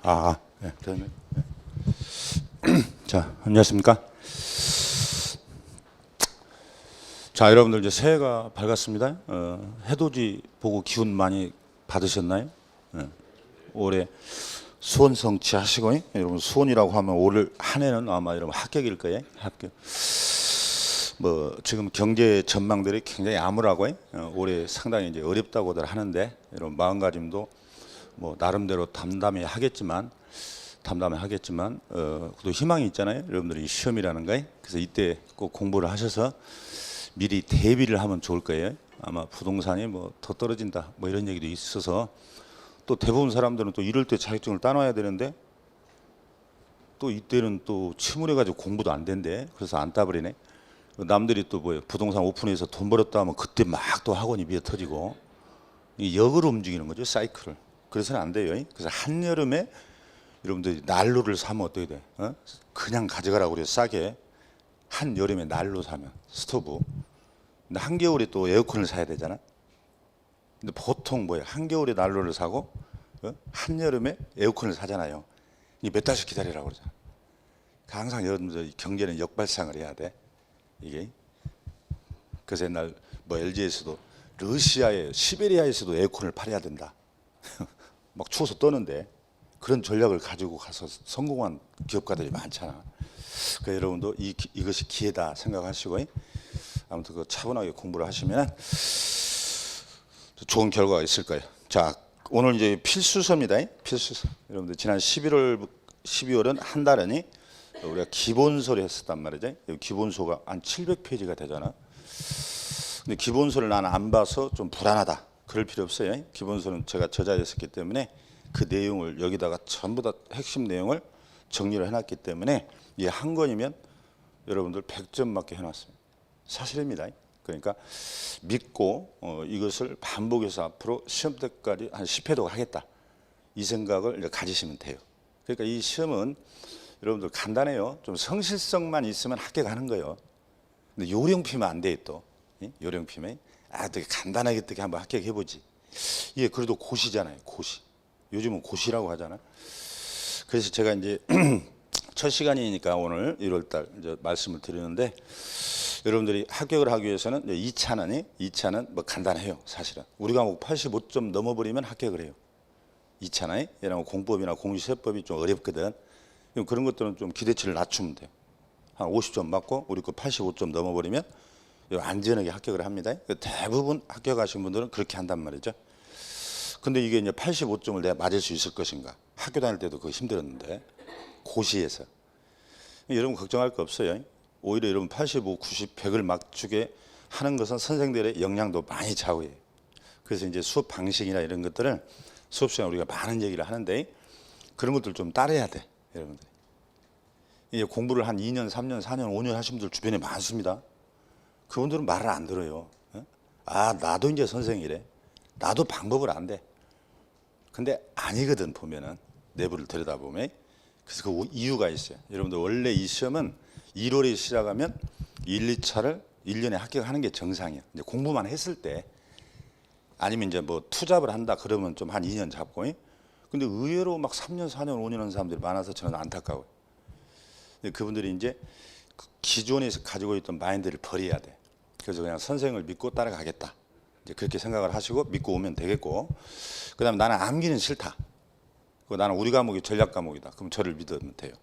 네, 됐네. 자, 안녕하십니까? 자, 여러분들 이제 새해가 밝았습니다. 해돋이 보고 기운 많이 받으셨나요? 올해 수원 성취하시고, 여러분 수원이라고 하면 올 한 해는 아마 여러분 합격일 거예요. 합격. 뭐 지금 경제 전망들이 굉장히 암울하고 올해 상당히 이제 어렵다고들 하는데 여러분 마음가짐도 뭐 나름대로 담담해하겠지만 그래도 희망이 있잖아요. 여러분들이 시험이라는 거에. 그래서 이때 꼭 공부를 하셔서 미리 대비를 하면 좋을 거예요. 아마 부동산이 뭐 더 떨어진다 뭐 이런 얘기도 있어서 또 대부분 사람들은 또 이럴 때 자격증을 따놔야 되는데 또 이때는 또 침울해가지고 공부도 안 된대. 그래서 안 따버리네. 남들이 또 뭐예요? 부동산 오픈해서 돈 벌었다 하면 그때 막 또 학원이 미어 터지고 이 역으로 움직이는 거죠. 사이클을. 그래서는 안 돼요. 그래서 한여름에 여러분들이 난로를 사면 어떻게 돼? 그냥 가져가라고 그래요. 싸게. 한여름에 난로 사면 스토브. 근데 한겨울에 또 에어컨을 사야 되잖아. 근데 보통 뭐예요? 한겨울에 난로를 사고 한여름에 에어컨을 사잖아요. 이게 몇 달씩 기다리라고 그러잖아. 항상 여러분들 경제는 역발상을 해야 돼. 이게. 그래서 옛날 뭐 LG에서도 러시아에 시베리아에서도 에어컨을 팔아야 된다. 막 추워서 떠는데 그런 전략을 가지고 가서 성공한 기업가들이 많잖아. 그러니까 여러분도 이것이 기회다 생각하시고 아무튼 그 차분하게 공부를 하시면 좋은 결과가 있을 거예요. 자, 오늘 이제 필수서입니다. 필수서. 여러분들 지난 12월은 한 달은 우리가 기본서를 했었단 말이죠. 기본서가 한 700페이지가 되잖아. 근데 기본서를 나는 안 봐서 좀 불안하다. 그럴 필요 없어요. 기본서는 제가 저자였었기 때문에 그 내용을 여기다가 전부 다 핵심 내용을 정리를 해놨기 때문에 이 한 권이면 여러분들 100점 맞게 해놨습니다. 사실입니다. 그러니까 믿고 이것을 반복해서 앞으로 시험 때까지 한 10회도 하겠다. 이 생각을 이제 가지시면 돼요. 그러니까 이 시험은 여러분들 간단해요. 좀 성실성만 있으면 합격하는 거예요. 근데 요령 피면 안 돼 또. 요령 피면 되게 간단하게 어떻게 한번 합격해보지. 이게 그래도 고시잖아요. 고시. 요즘은 고시라고 하잖아. 그래서 제가 이제 첫 시간이니까 오늘 1월달 이제 말씀을 드리는데 여러분들이 합격을 하기 위해서는 2차는 뭐 간단해요. 사실은 우리 과목 85점 넘어버리면 합격을 해요. 2차는 이런 공법이나 공시세법이 좀 어렵거든. 그런 것들은 좀 기대치를 낮추면 돼요. 한 50점 맞고 우리 거 85점 넘어버리면 안전하게 합격을 합니다. 대부분 합격하신 분들은 그렇게 한단 말이죠. 근데 이게 이제 85점을 내가 맞을 수 있을 것인가? 학교 다닐 때도 그거 힘들었는데 고시에서 여러분 걱정할 거 없어요. 오히려 여러분 85, 90, 100을 맞추게 하는 것은 선생들의 역량도 많이 좌우해요. 그래서 이제 수업 방식이나 이런 것들을 수업 시간에 우리가 많은 얘기를 하는데 그런 것들 좀 따라야 돼, 여러분들. 이제 공부를 한 2년, 3년, 4년, 5년 하신 분들 주변에 많습니다. 그분들은 말을 안 들어요. 나도 이제 선생이래. 나도 방법을 안 돼. 근데 아니거든, 보면은. 내부를 들여다보면. 그래서 그 이유가 있어요. 여러분들 원래 이 시험은 1월에 시작하면 1, 2차를 1년에 합격하는 게 정상이에요. 이제 공부만 했을 때. 아니면 이제 뭐 투잡을 한다 그러면 좀 한 2년 잡고. 근데 의외로 막 3년, 4년, 5년 하는 사람들이 많아서 저는 안타까워요. 그분들이 이제 기존에서 가지고 있던 마인드를 버려야 돼. 그래서 그냥 선생을 믿고 따라가겠다. 이제 그렇게 생각을 하시고 믿고 오면 되겠고, 그 다음에 나는 암기는 싫다. 나는 우리 과목이 전략 과목이다. 그럼 저를 믿으면 돼요.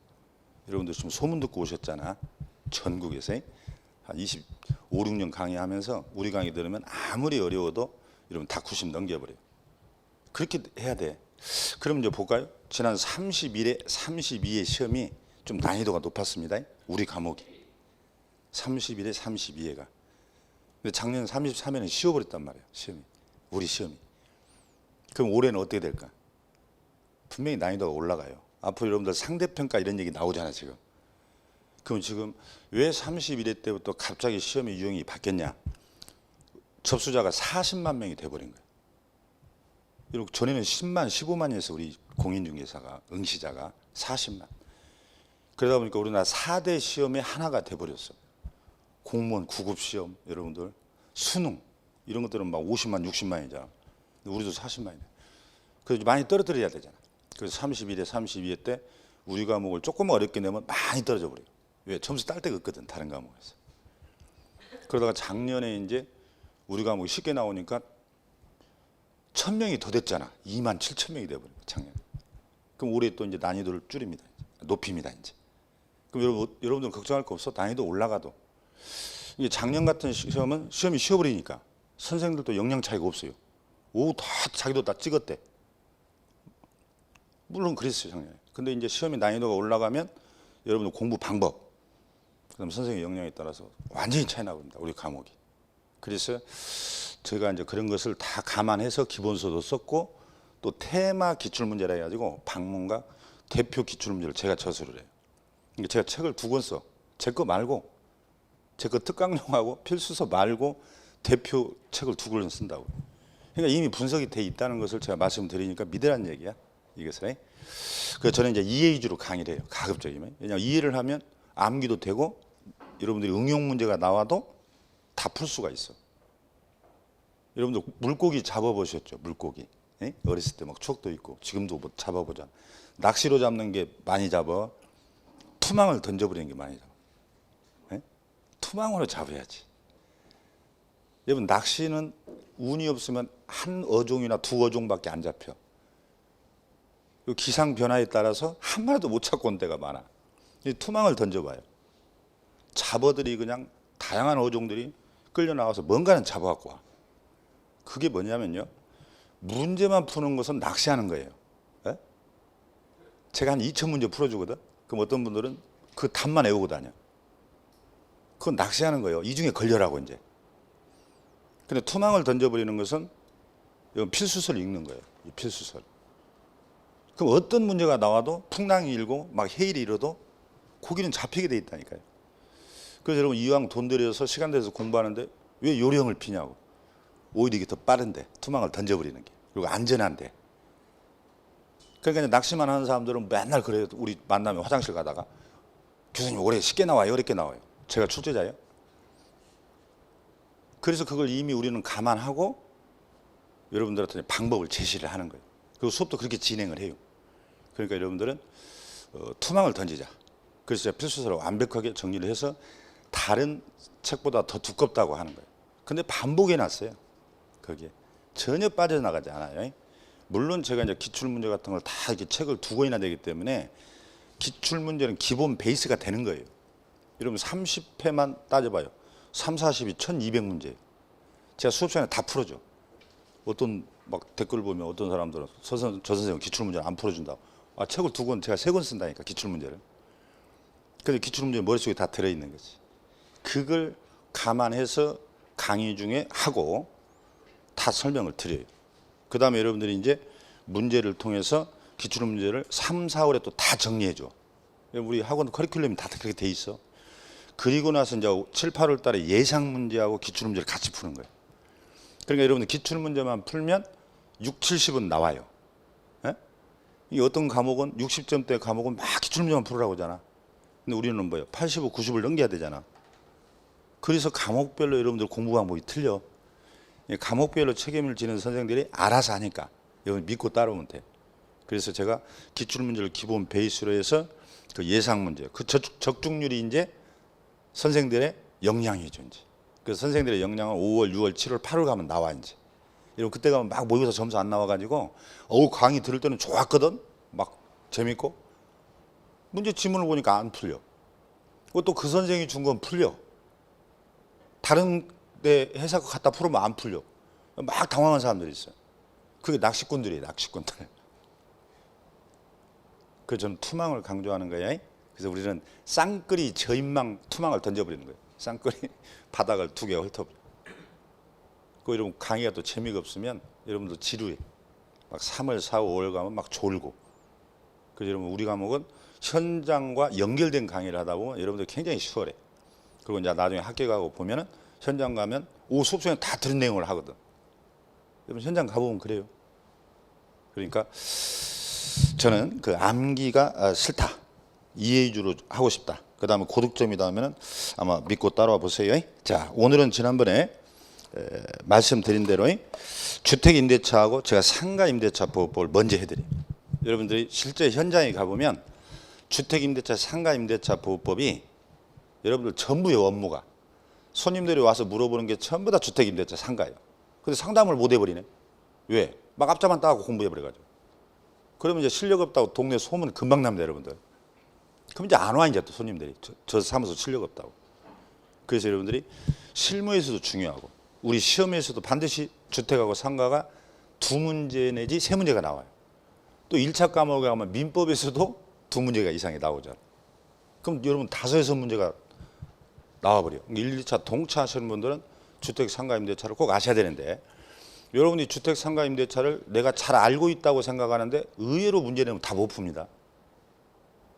여러분들 지금 소문 듣고 오셨잖아. 전국에서 한 25, 6년 강의하면서 우리 강의 들으면 아무리 어려워도 여러분 다 90 넘겨버려요. 그렇게 해야 돼. 그럼 이제 볼까요? 지난 32의 시험이 좀 난이도가 높았습니다. 우리 과목이 31에 32회가. 근데 작년 33회는 쉬어버렸단 말이에요. 시험이. 우리 시험이. 그럼 올해는 어떻게 될까? 분명히 난이도가 올라가요. 앞으로 여러분들 상대평가 이런 얘기 나오잖아 지금. 그럼 지금 왜 31회 때부터 갑자기 시험의 유형이 바뀌었냐? 접수자가 40만 명이 돼버린 거예요. 그리고 전에는 10만, 15만이었어. 우리 공인중개사가, 응시자가 40만. 그러다 보니까 우리나라 4대 시험의 하나가 돼버렸어. 공무원 9급 시험, 여러분들 수능 이런 것들은 막 50만, 60만이잖아. 우리도 40만이네. 그래서 많이 떨어뜨려야 되잖아. 그래서 31회, 32회 때 우리 과목을 조금 어렵게 내면 많이 떨어져 버려요. 왜? 점수 딸 데가 없거든, 다른 과목에서. 그러다가 작년에 이제 우리 과목이 쉽게 나오니까 1000명이 더 됐잖아. 27,000명이 돼버린 거야, 작년에. 그럼 올해 또 이제 난이도를 줄입니다. 높입니다, 이제. 그럼 여러분들 걱정할 거 없어. 난이도 올라가도. 이게 작년 같은 시험은 시험이 쉬어버리니까 선생님들도 역량 차이가 없어요. 오, 다 자기도 다 찍었대. 물론 그랬어요, 작년에. 근데 이제 시험의 난이도가 올라가면 여러분들 공부 방법, 그다음 선생님 역량에 따라서 완전히 차이 나버립니다, 우리 과목이. 그래서 제가 이제 그런 것을 다 감안해서 기본서도 썼고, 또 테마 기출문제라 해가지고 방문과 대표 기출문제를 제가 저술을 해요. 그러니까 제가 책을 2권 써. 제 거 말고, 제 거 특강용하고 필수서 말고 대표 책을 2권을 쓴다고. 그러니까 이미 분석이 돼 있다는 것을 제가 말씀드리니까 믿으라는 얘기야, 이것을. 그래서 저는 이제 이해 위주로 강의를 해요, 가급적이면. 왜냐하면 이해를 하면 암기도 되고 여러분들이 응용 문제가 나와도 다 풀 수가 있어. 여러분들 물고기 잡아보셨죠? 물고기. 예? 어렸을 때 막 추억도 있고 지금도 뭐 잡아보잖아. 낚시로 잡는 게 많이 잡아? 투망을 던져버리는 게 많이 잡아? 예? 투망으로 잡아야지. 여러분 낚시는 운이 없으면 한 어종이나 2어종밖에 안 잡혀. 기상 변화에 따라서 한 마리도 못 잡고 온 데가 많아. 투망을 던져봐요. 잡어들이 그냥 다양한 어종들이 끌려 나와서 뭔가는 잡아갖고 와. 그게 뭐냐면요, 문제만 푸는 것은 낚시하는 거예요. 예? 제가 한 2000문제 풀어주거든. 그럼 어떤 분들은 그 답만 외우고 다녀. 그건 낚시하는 거예요. 이 중에 걸려라고 이제. 근데 투망을 던져버리는 것은 필수서를 읽는 거예요. 이 필수서를. 그럼 어떤 문제가 나와도 풍랑이 일고 막 해일이 일어도 고기는 잡히게 돼 있다니까요. 그래서 여러분 이왕 돈 들여서 시간 들여서 공부하는데 왜 요령을 피냐고. 오히려 이게 더 빠른데, 투망을 던져버리는 게. 그리고 안전한데. 그러니까 이제 낚시만 하는 사람들은 맨날 그래요. 우리 만나면 화장실 가다가 교수님 올해 쉽게 나와요, 어렵게 나와요? 제가 출제자예요. 그래서 그걸 이미 우리는 감안하고 여러분들한테 방법을 제시를 하는 거예요. 그리고 수업도 그렇게 진행을 해요. 그러니까 여러분들은 투망을 던지자. 그래서 제가 필수서를 완벽하게 정리를 해서 다른 책보다 더 두껍다고 하는 거예요. 근데 반복해 놨어요. 거기에 전혀 빠져나가지 않아요. 물론 제가 이제 기출문제 같은 걸 다 이렇게 책을 2권이나 내기 때문에 기출문제는 기본 베이스가 되는 거예요. 여러분 30회만 따져봐요. 3, 40이 1200문제예요. 제가 수업 시간에 다 풀어줘. 어떤 막 댓글 보면 어떤 사람들은 저 선생님 기출문제를 안 풀어준다고. 아, 책을 2권, 제가 3권 쓴다니까, 기출문제를. 근데 기출문제 머릿속에 다 들어있는 거지. 그걸 감안해서 강의 중에 하고 다 설명을 드려요. 그 다음에 여러분들이 이제 문제를 통해서 기출문제를 3, 4월에 또 다 정리해줘. 우리 학원 커리큘럼이 다 그렇게 돼 있어. 그리고 나서 이제 7, 8월 달에 예상 문제하고 기출문제를 같이 푸는 거예요. 그러니까 여러분들 기출문제만 풀면 6, 70은 나와요. 예? 이 어떤 과목은 60점대 과목은 막 기출문제만 풀으라고 하잖아. 근데 우리는 뭐예요? 85, 90을 넘겨야 되잖아. 그래서 과목별로 여러분들 공부 방법이 틀려. 과목별로 책임을 지는 선생님들이 알아서 하니까 여러분 믿고 따라오면 돼. 그래서 제가 기출문제를 기본 베이스로 해서 그 예상 문제, 그 적중률이 이제 선생들의 역량이죠. 이제. 그래서 선생들의 역량은 5월, 6월, 7월, 8월 가면 나와 이제. 여러분 그때 가면 막 모의고사 점수 안 나와가지고 강의 들을 때는 좋았거든. 막 재밌고 문제 지문을 보니까 안 풀려. 또 그 선생이 준 건 풀려. 다른 데 회사 거 갖다 풀으면 안 풀려. 막 당황한 사람들이 있어요. 그게 낚시꾼들이에요, 낚시꾼들. 그래서 저는 투망을 강조하는 거예요. 그래서 우리는 쌍끌이 저인망 투망을 던져버리는 거예요. 쌍끌이 바닥을 2개가 훑어버려. 그 여러분 강의가 또 재미가 없으면 여러분도 지루해. 막 3월, 4월, 5월 가면 막 졸고. 그래서 여러분 우리 과목은 현장과 연결된 강의를 하다 보면 여러분들 굉장히 수월해. 그리고 이제 나중에 학교 가고 보면은 현장 가면 수업 시간에 다 들은 내용을 하거든. 여러분 현장 가보면 그래요. 그러니까 저는 그 암기가 싫다, 이해 위주로 하고 싶다, 그 다음에 고득점이다 하면은 아마 믿고 따라와 보세요. 자, 오늘은 지난번에 말씀드린 대로 주택임대차하고 제가 상가임대차 보호법을 먼저 해드려요. 여러분들이 실제 현장에 가보면 주택임대차 상가임대차 보호법이 여러분들 전부의 업무가 손님들이 와서 물어보는 게 전부 다 주택임대차 상가예요. 근데 상담을 못 해버리네. 왜? 막 앞자만 따고 공부해버려가지고. 그러면 이제 실력 없다고 동네 소문 금방 납니다, 여러분들. 그럼 이제 안 와, 이제 또 손님들이. 저 사무소 실력 없다고. 그래서 여러분들이 실무에서도 중요하고 우리 시험에서도 반드시 주택하고 상가가 2문제 내지 3문제가 나와요. 또 1차 과목에 가면 민법에서도 2문제가 이상이 나오죠. 그럼 여러분 5-6문제가 나와버려요. 1, 2차 동차하시는 분들은 주택 상가 임대차를 꼭 아셔야 되는데 여러분이 주택 상가 임대차를 내가 잘 알고 있다고 생각하는데 의외로 문제 내면 다 못 풉니다.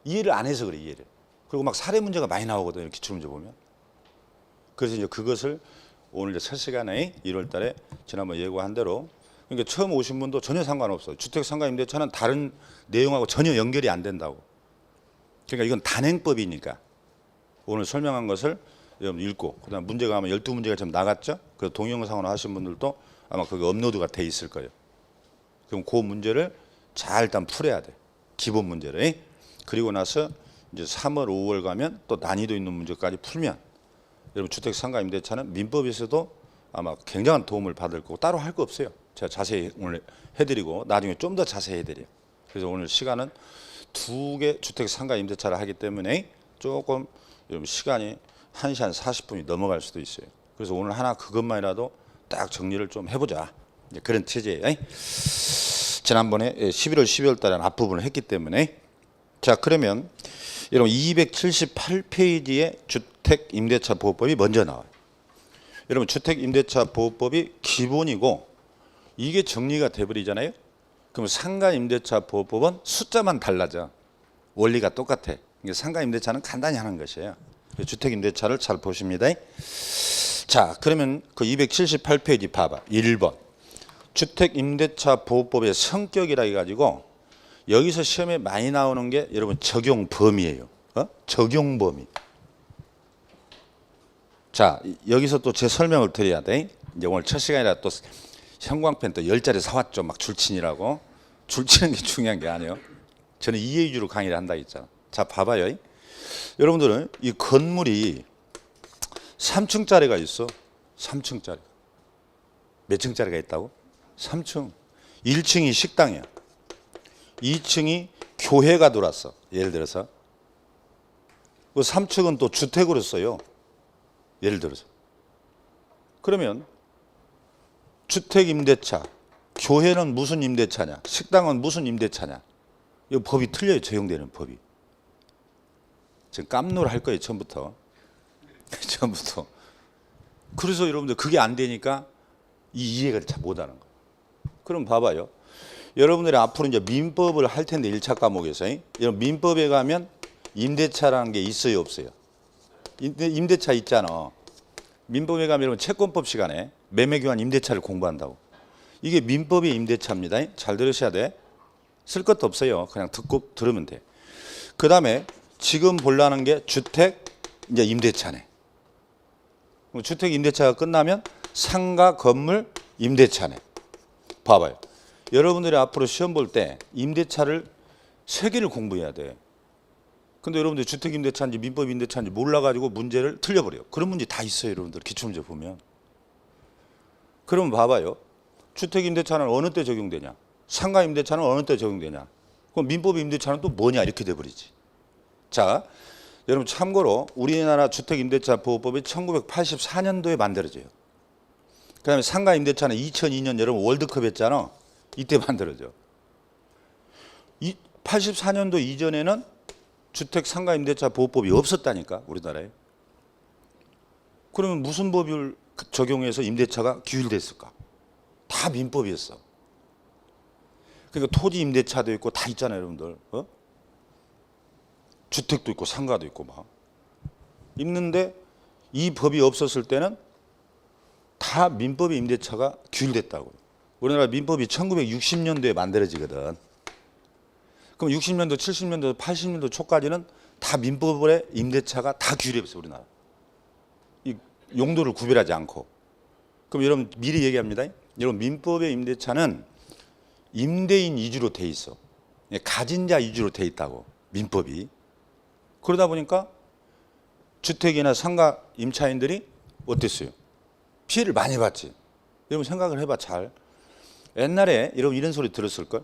이해를 안 해서 그래, 이해를. 그리고 막 사례 문제가 많이 나오거든요, 기출문제 보면. 그래서 이제 그것을 오늘 이제 첫 시간에 1월 달에 지난번 예고한 대로 그러니까 처음 오신 분도 전혀 상관없어요. 주택 상가 임대차는 다른 내용하고 전혀 연결이 안 된다고. 그러니까 이건 단행법이니까 오늘 설명한 것을 여러분 읽고 그다음 문제가 아마 12문제가 좀 나갔죠. 그 동영상으로 하신 분들도 아마 그게 업로드가 돼 있을 거예요. 그럼 그 문제를 잘 일단 풀어야 돼. 기본 문제를. 그리고 나서 이제 3월, 5월 가면 또 난이도 있는 문제까지 풀면 여러분 주택 상가 임대차는 민법에서도 아마 굉장한 도움을 받을 거고 따로 할 거 없어요. 제가 자세히 오늘 해드리고 나중에 좀 더 자세히 해드려요. 그래서 오늘 시간은 2개 주택 상가 임대차를 하기 때문에 조금 여러분 시간이 1시간 40분이 넘어갈 수도 있어요. 그래서 오늘 하나 그것만이라도 딱 정리를 좀 해보자. 그런 체제예요. 지난번에 11월, 12월 달에 앞부분을 했기 때문에 자 그러면 여러분 278페이지의 주택임대차 보호법이 먼저 나와요. 여러분 주택임대차 보호법이 기본이고 이게 정리가 돼버리잖아요. 그럼 상가임대차 보호법은 숫자만 달라져. 원리가 똑같아. 상가임대차는 간단히 하는 것이에요. 주택임대차를 잘 보십니다. 자 그러면 그 278페이지 봐봐. 1번 주택임대차 보호법의 성격이라 해가지고 여기서 시험에 많이 나오는 게 여러분 적용 범위예요. 적용 범위. 자 여기서 또 제 설명을 드려야 돼. 이제 오늘 첫 시간이라 또 형광펜 또 10자리 사왔죠. 막 줄치느라고. 줄치는 게 중요한 게 아니에요. 저는 이해 위주로 강의를 한다 했잖아. 자 봐봐요. 여러분들은 이 건물이 3층짜리가 있어. 3층짜리. 몇 층짜리가 있다고? 3층. 1층이 식당이야. 2층이 교회가 들어왔어. 예를 들어서. 그 3층은 또 주택으로 써요. 예를 들어서. 그러면 주택 임대차, 교회는 무슨 임대차냐, 식당은 무슨 임대차냐. 이 법이 틀려요. 적용되는 법이. 지금 깜놀 할 거예요. 처음부터. 처음부터. 그래서 여러분들 그게 안 되니까 이 이해가 잘 못하는 거예요. 그럼 봐봐요. 여러분들이 앞으로 이제 민법을 할 텐데 1차 과목에서 여러분 민법에 가면 임대차라는 게 있어요, 없어요? 임대차 있잖아. 민법에 가면 여러분 채권법 시간에 매매교환 임대차를 공부한다고. 이게 민법의 임대차입니다. 잘 들으셔야 돼. 쓸 것도 없어요. 그냥 듣고 들으면 돼. 그 다음에 지금 보려는 게 주택 이제 임대차네. 주택 임대차가 끝나면 상가 건물 임대차네. 봐봐요. 여러분들이 앞으로 시험 볼 때 임대차를 3개를 공부해야 돼. 근데 여러분들 주택 임대차인지 민법 임대차인지 몰라가지고 문제를 틀려버려요. 그런 문제 다 있어요. 여러분들 기출문제 보면. 그러면 봐봐요. 주택 임대차는 어느 때 적용되냐? 상가 임대차는 어느 때 적용되냐? 그럼 민법 임대차는 또 뭐냐? 이렇게 돼버리지. 자, 여러분 참고로 우리나라 주택 임대차 보호법이 1984년도에 만들어져요. 그 다음에 상가 임대차는 2002년 여러분 월드컵 했잖아. 이때 만들어져. 84년도 이전에는 주택 상가 임대차 보호법이 없었다니까 우리나라에. 그러면 무슨 법을 적용해서 임대차가 규율됐을까? 다 민법이었어. 그러니까 토지 임대차도 있고 다 있잖아요, 여러분들. 주택도 있고 상가도 있고 막 있는데 이 법이 없었을 때는 다 민법의 임대차가 규율됐다고. 우리나라 민법이 1960년도에 만들어지거든. 그럼 60년도, 70년도, 80년도 초까지는 다 민법의 임대차가 다 규율했어요, 우리나라. 이 용도를 구별하지 않고. 그럼 여러분 미리 얘기합니다. 여러분 민법의 임대차는 임대인 위주로 돼 있어. 가진 자 위주로 돼 있다고 민법이. 그러다 보니까 주택이나 상가 임차인들이 어땠어요? 피해를 많이 봤지. 여러분 생각을 해봐 잘. 옛날에 여러분 이런 소리 들었을걸?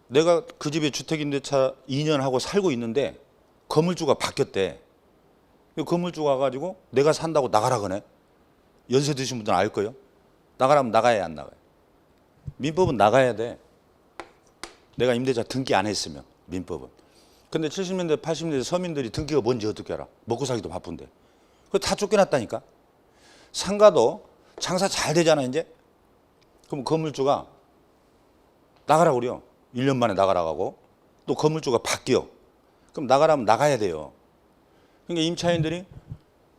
내가 그 집에 주택임대차 2년 하고 살고 있는데 건물주가 바뀌었대. 건물주가 와가지고 내가 산다고 나가라 그네. 연세 드신 분들은 알 거예요. 나가라면 나가야 안 나가요? 민법은 나가야 돼. 내가 임대차 등기 안 했으면 민법은. 근데 70년대 80년대 서민들이 등기가 뭔지 어떻게 알아? 먹고 살기도 바쁜데. 그거 다 쫓겨났다니까. 상가도 장사 잘 되잖아 이제. 그럼 건물주가 나가라고 그래요. 1년 만에 나가라고 하고 또 건물주가 바뀌어. 그럼 나가라면 나가야 돼요. 그러니까 임차인들이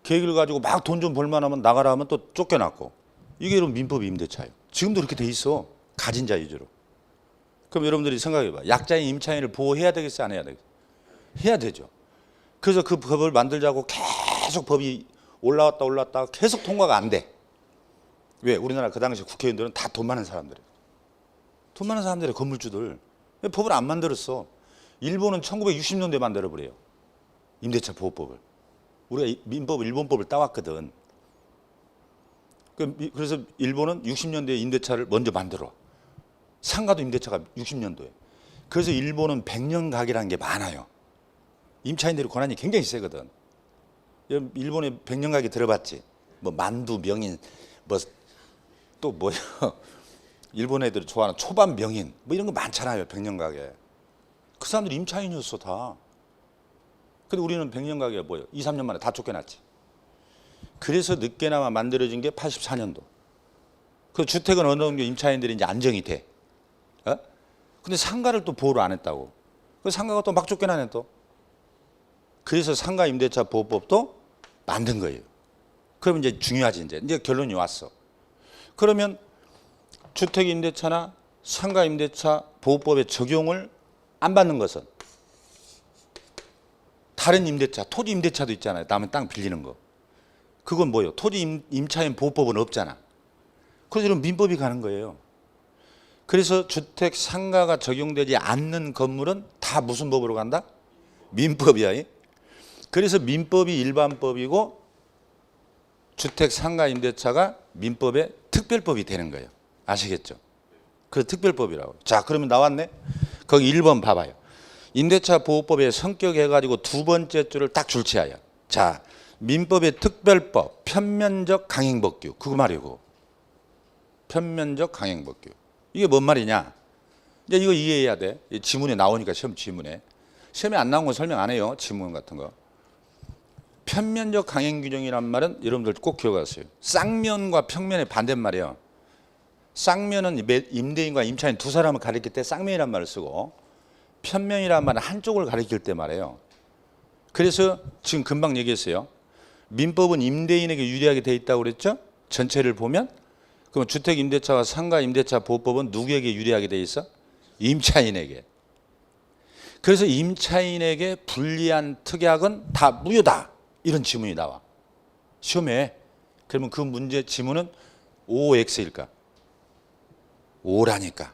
계획을 가지고 막 돈 좀 벌만 하면 나가라 하면 또 쫓겨났고. 이게 여러분 민법 임대차예요. 지금도 그렇게 돼 있어. 가진 자 위주로. 그럼 여러분들이 생각해봐. 약자인 임차인을 보호해야 되겠어 안 해야 되겠어? 해야 되죠. 그래서 그 법을 만들자고 계속 법이 올라왔다 계속 통과가 안 돼. 왜? 우리나라 그 당시 국회의원들은 다 돈 많은 사람들이에요. 돈 많은 사람들의 건물주들. 왜 법을 안 만들었어? 일본은 1960년대에 만들어버려요. 임대차 보호법을. 우리가 민법 일본법을 따왔거든. 그래서 일본은 60년대에 임대차를 먼저 만들어. 상가도 임대차가 60년도에. 그래서 일본은 100년 가기라는 게 많아요. 임차인들의 권한이 굉장히 세거든. 일본의 100년 가기 들어봤지? 뭐 만두 명인 뭐 또 뭐야? 일본 애들이 좋아하는 초밥 명인 뭐 이런 거 많잖아요. 100년 가게. 그 사람들이 임차인이었어 다. 근데 우리는 100년 가게가 뭐예요? 2, 3년 만에 다 쫓겨났지. 그래서 늦게나마 만들어진 게 84년도. 그 주택은 어느 정도 임차인들이 이제 안정이 돼. 어? 근데 상가를 또 보호를 안 했다고. 그 상가가 또 막 쫓겨나네 또. 그래서 상가 임대차 보호법도 만든 거예요. 그럼 이제 중요하지 이제 결론이 왔어. 그러면 주택 임대차나 상가 임대차 보호법의 적용을 안 받는 것은 다른 임대차, 토지 임대차도 있잖아요. 남의 땅 빌리는 거. 그건 뭐예요? 토지 임차인 보호법은 없잖아. 그래서 이런 민법이 가는 거예요. 그래서 주택 상가가 적용되지 않는 건물은 다 무슨 법으로 간다? 민법이야. 그래서 민법이 일반법이고 주택 상가 임대차가 민법의 특별법이 되는 거예요. 아시겠죠? 그 특별법이라고. 자, 그러면 나왔네. 거기 1번 봐봐요. 임대차 보호법의 성격 해가지고 두 번째 줄을 딱 줄치하여. 자, 민법의 특별법, 편면적 강행법규. 그거 말이고. 편면적 강행법규. 이게 뭔 말이냐? 이제 이거 이해해야 돼. 지문에 나오니까 시험 지문에. 시험에 안 나온 건 설명 안 해요. 지문 같은 거. 편면적 강행 규정이란 말은 여러분들 꼭 기억하세요. 쌍면과 평면의 반대말이에요. 쌍면은 임대인과 임차인 두 사람을 가리킬 때 쌍면이란 말을 쓰고 편면이란 말은 한쪽을 가리킬 때 말이에요. 그래서 지금 금방 얘기했어요. 민법은 임대인에게 유리하게 돼 있다고 그랬죠? 전체를 보면. 그럼 주택 임대차와 상가 임대차 보호법은 누구에게 유리하게 돼 있어? 임차인에게. 그래서 임차인에게 불리한 특약은 다 무효다. 이런 지문이 나와. 시험에. 그러면 그 문제 지문은 OX일까? O라니까.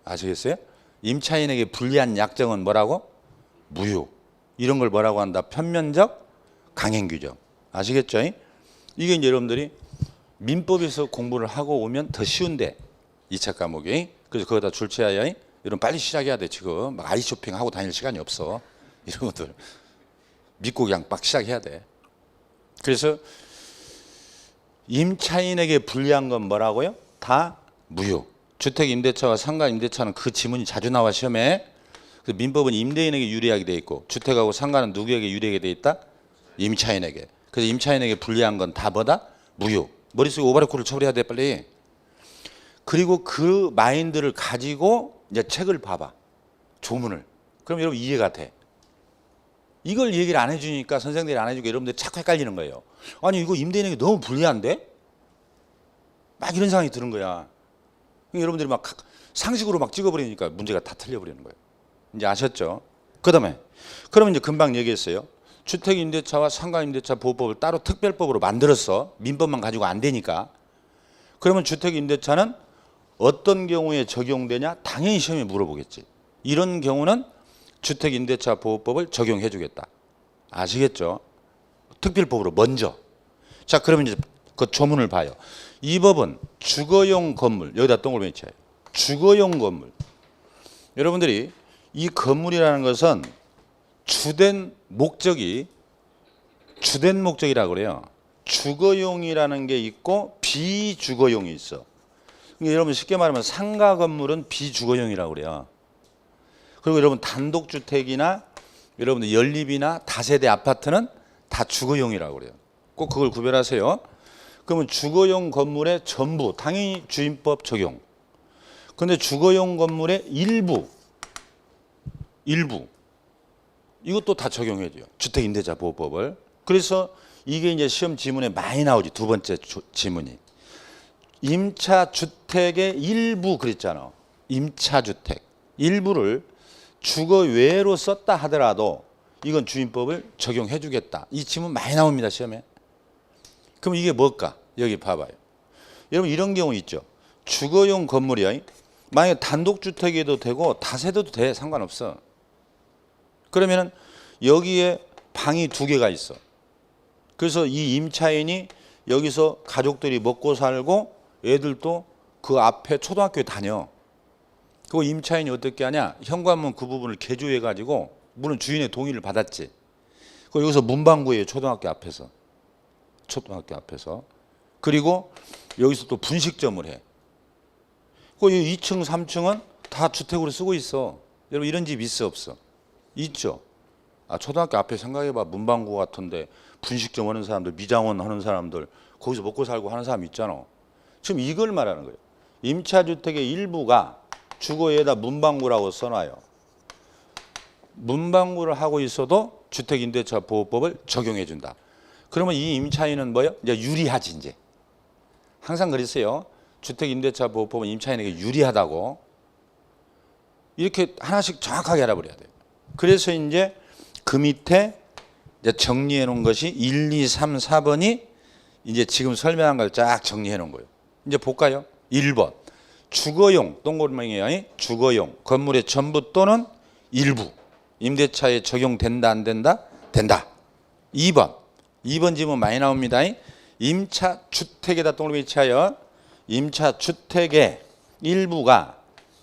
아시겠어요? 임차인에게 불리한 약정은 뭐라고? 무효. 이런 걸 뭐라고 한다? 편면적 강행규정. 아시겠죠? 이게 이제 여러분들이 민법에서 공부를 하고 오면 더 쉬운데 2차 과목이. 그래서 거기다 줄치하여 여러분 빨리 시작해야 돼. 지금 막 아이 쇼핑하고 다닐 시간이 없어. 이런 것들 믿고 그냥 막 시작해야 돼. 그래서 임차인에게 불리한 건 뭐라고요? 다 무효. 주택 임대차와 상가 임대차는 그 지문이 자주 나와 시험에. 민법은 임대인에게 유리하게 돼 있고 주택하고 상가는 누구에게 유리하게 돼 있다? 임차인에게. 그래서 임차인에게 불리한 건 다 뭐다? 무효. 머릿속에 오바르코를 처리해야 돼 빨리. 그리고 그 마인드를 가지고 이제 책을 봐봐. 조문을. 그럼 여러분 이해가 돼. 이걸 얘기를 안 해주니까 선생님들이 안 해주고 여러분들이 자꾸 헷갈리는 거예요. 아니 이거 임대인에게 너무 불리한데? 막 이런 생각이 드는 거야. 여러분들이 막 상식으로 막 찍어버리니까 문제가 다 틀려버리는 거예요. 이제 아셨죠? 그다음에 그러면 이제 금방 얘기했어요. 주택임대차와 상가임대차 보호법을 따로 특별법으로 만들었어. 민법만 가지고 안 되니까. 그러면 주택임대차는 어떤 경우에 적용되냐? 당연히 시험에 물어보겠지. 이런 경우는 주택임대차보호법을 적용해 주겠다. 아시겠죠? 특별법으로 먼저. 자, 그러면 이제 그 조문을 봐요. 이 법은 주거용 건물, 여기다 동그라미 쳐요. 주거용 건물. 여러분들이 이 건물이라는 것은 주된 목적이라고 그래요. 주거용이라는 게 있고 비주거용이 있어. 그러니까 여러분 쉽게 말하면 상가 건물은 비주거용이라고 그래요. 그리고 여러분 단독주택이나 여러분들 연립이나 다세대 아파트는 다 주거용이라고 그래요. 꼭 그걸 구별하세요. 그러면 주거용 건물의 전부 당연히 주임법 적용. 그런데 주거용 건물의 일부 이것도 다 적용해 줘요. 주택임대차보호법을. 그래서 이게 이제 시험 지문에 많이 나오지. 두 번째 지문이. 임차주택의 일부 그랬잖아. 임차주택. 일부를 주거 외로 썼다 하더라도 이건 주임법을 적용해 주겠다. 이 지문 많이 나옵니다. 시험에. 그럼 이게 뭘까? 여기 봐봐요. 여러분 이런 경우 있죠. 주거용 건물이야. 만약에 단독주택에도 되고 다세대도 돼. 상관없어. 그러면은 여기에 방이 2개가 있어. 그래서 이 임차인이 여기서 가족들이 먹고 살고 애들도 그 앞에 초등학교에 다녀. 그 임차인이 어떻게 하냐? 현관문 그 부분을 개조해 가지고 물론 주인의 동의를 받았지. 그 여기서 문방구예요. 초등학교 앞에서. 그리고 여기서 또 분식점을 해. 그 2층, 3층은 다 주택으로 쓰고 있어. 여러분 이런 집 있어 없어? 있죠. 아, 초등학교 앞에 생각해봐. 문방구 같은데 분식점 하는 사람들, 미장원 하는 사람들, 거기서 먹고 살고 하는 사람 있잖아. 지금 이걸 말하는 거예요. 임차주택의 일부가 주거에다 문방구라고 써놔요. 문방구를 하고 있어도 주택임대차보호법을 적용해 준다. 그러면 이 임차인은 뭐예요? 이제 유리하지 이제. 항상 그랬어요. 주택임대차보호법은 임차인에게 유리하다고. 이렇게 하나씩 정확하게 알아버려야 돼요. 그래서 이제 그 밑에 이제 정리해 놓은 것이 1, 2, 3, 4번이 이제 지금 설명한 걸 쫙 정리해 놓은 거예요. 이제 볼까요? 1번. 주거용, 동그라미에 주거용, 건물의 전부 또는 일부. 임대차에 적용된다, 안 된다? 된다. 2번. 2번 지문 많이 나옵니다. 임차주택에다 동그라미 치하여 임차주택의 일부가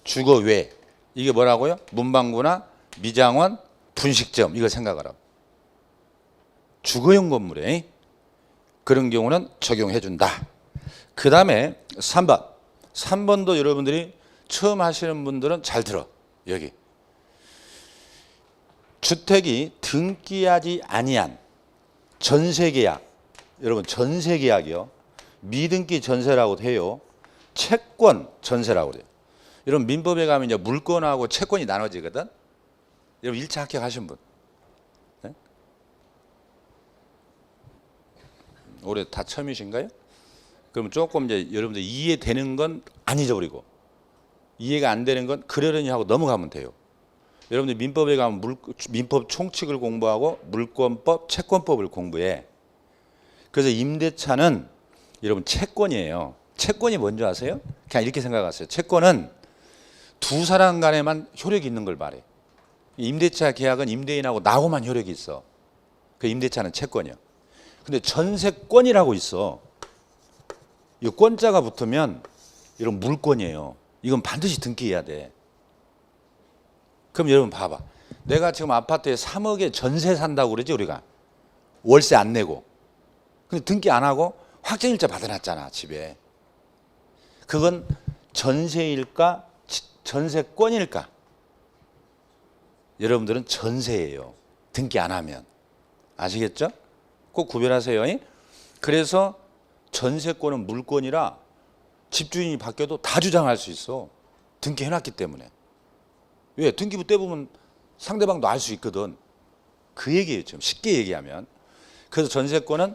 주거 외. 이게 뭐라고요? 문방구나 미장원, 분식점. 이거 생각하라고. 주거용 건물에 그런 경우는 적용해 준다. 그 다음에 3번. 3번도 여러분들이 처음 하시는 분들은 잘 들어. 여기. 주택이 등기하지 아니한 전세계약. 여러분 전세계약이요. 미등기 전세라고 해요. 채권 전세라고 그래요. 여러분 민법에 가면 이제 물권하고 채권이 나눠지거든. 여러분 1차 합격하신 분. 네? 올해 다 처음이신가요? 그럼 조금 이제 여러분들 이해되는 건 안 잊어버리고 이해가 안 되는 건 그러려니 하고 넘어가면 돼요. 여러분들 민법에 가면 민법 총칙을 공부하고 물권법, 채권법을 공부해. 그래서 임대차는 여러분 채권이에요. 채권이 뭔지 아세요? 그냥 이렇게 생각하세요. 채권은 두 사람 간에만 효력이 있는 걸 말해. 임대차 계약은 임대인하고 나하고만 효력이 있어. 그 임대차는 채권이야. 근데 전세권이라고 있어. 이 권자가 붙으면 이런 물권이에요. 이건 반드시 등기해야 돼. 그럼 여러분 봐봐. 내가 지금 아파트에 3억에 전세 산다고 그러지 우리가. 월세 안 내고. 근데 등기 안 하고 확정일자 받아놨잖아 집에. 그건 전세일까 전세권일까? 여러분들은 전세예요. 등기 안 하면. 아시겠죠? 꼭 구별하세요. 그래서 전세권은 물권이라 집주인이 바뀌어도 다 주장할 수 있어. 등기해놨기 때문에. 왜? 등기부 떼보면 상대방도 알 수 있거든. 그 얘기예요. 좀 쉽게 얘기하면. 그래서 전세권은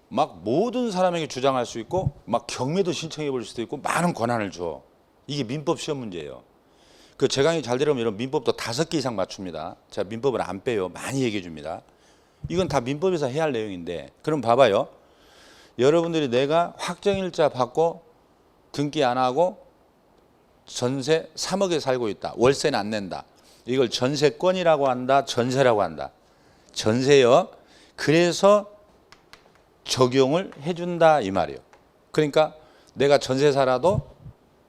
막 모든 사람에게 주장할 수 있고 막 경매도 신청해 볼 수도 있고 많은 권한을 줘. 이게 민법 시험 문제예요. 그 제 강의 잘 들으면 이런 민법도 5개 이상 맞춥니다. 제가 민법을 안 빼요. 많이 얘기해 줍니다. 이건 다 민법에서 해야 할 내용인데 그럼 봐봐요. 여러분들이 내가 확정일자 받고 등기 안 하고 전세 3억에 살고 있다. 월세는 안 낸다. 이걸 전세권이라고 한다. 전세라고 한다. 전세요. 그래서 적용을 해준다 이 말이에요. 그러니까 내가 전세 살아도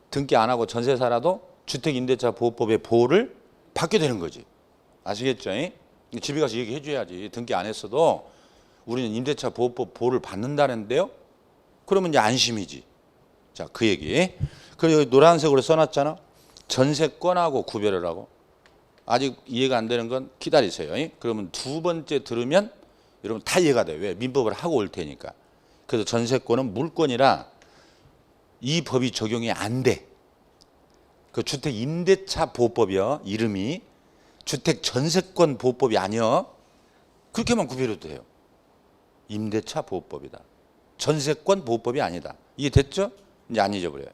등기 안 하고 전세 살아도 주택임대차보호법의 보호를 받게 되는 거지. 아시겠죠? 집에 가서 얘기해 줘야지. 등기 안 했어도 우리는 임대차보호법 보호를 받는다는데요. 그러면 이제 안심이지. 자, 그 얘기. 그리고 여기 노란색으로 써놨잖아. 전세권하고 구별을 하고. 아직 이해가 안 되는 건 기다리세요. 그러면 두 번째 들으면 여러분 다 이해가 돼요. 왜? 민법을 하고 올 테니까. 그래서 전세권은 물권이라 이 법이 적용이 안 돼. 그 주택임대차보호법이요. 이름이 주택전세권보호법이 아니요. 그렇게만 구별해도 돼요. 임대차보호법이다. 전세권보호법이 아니다. 이게 됐죠? 이제 안 잊어버려요.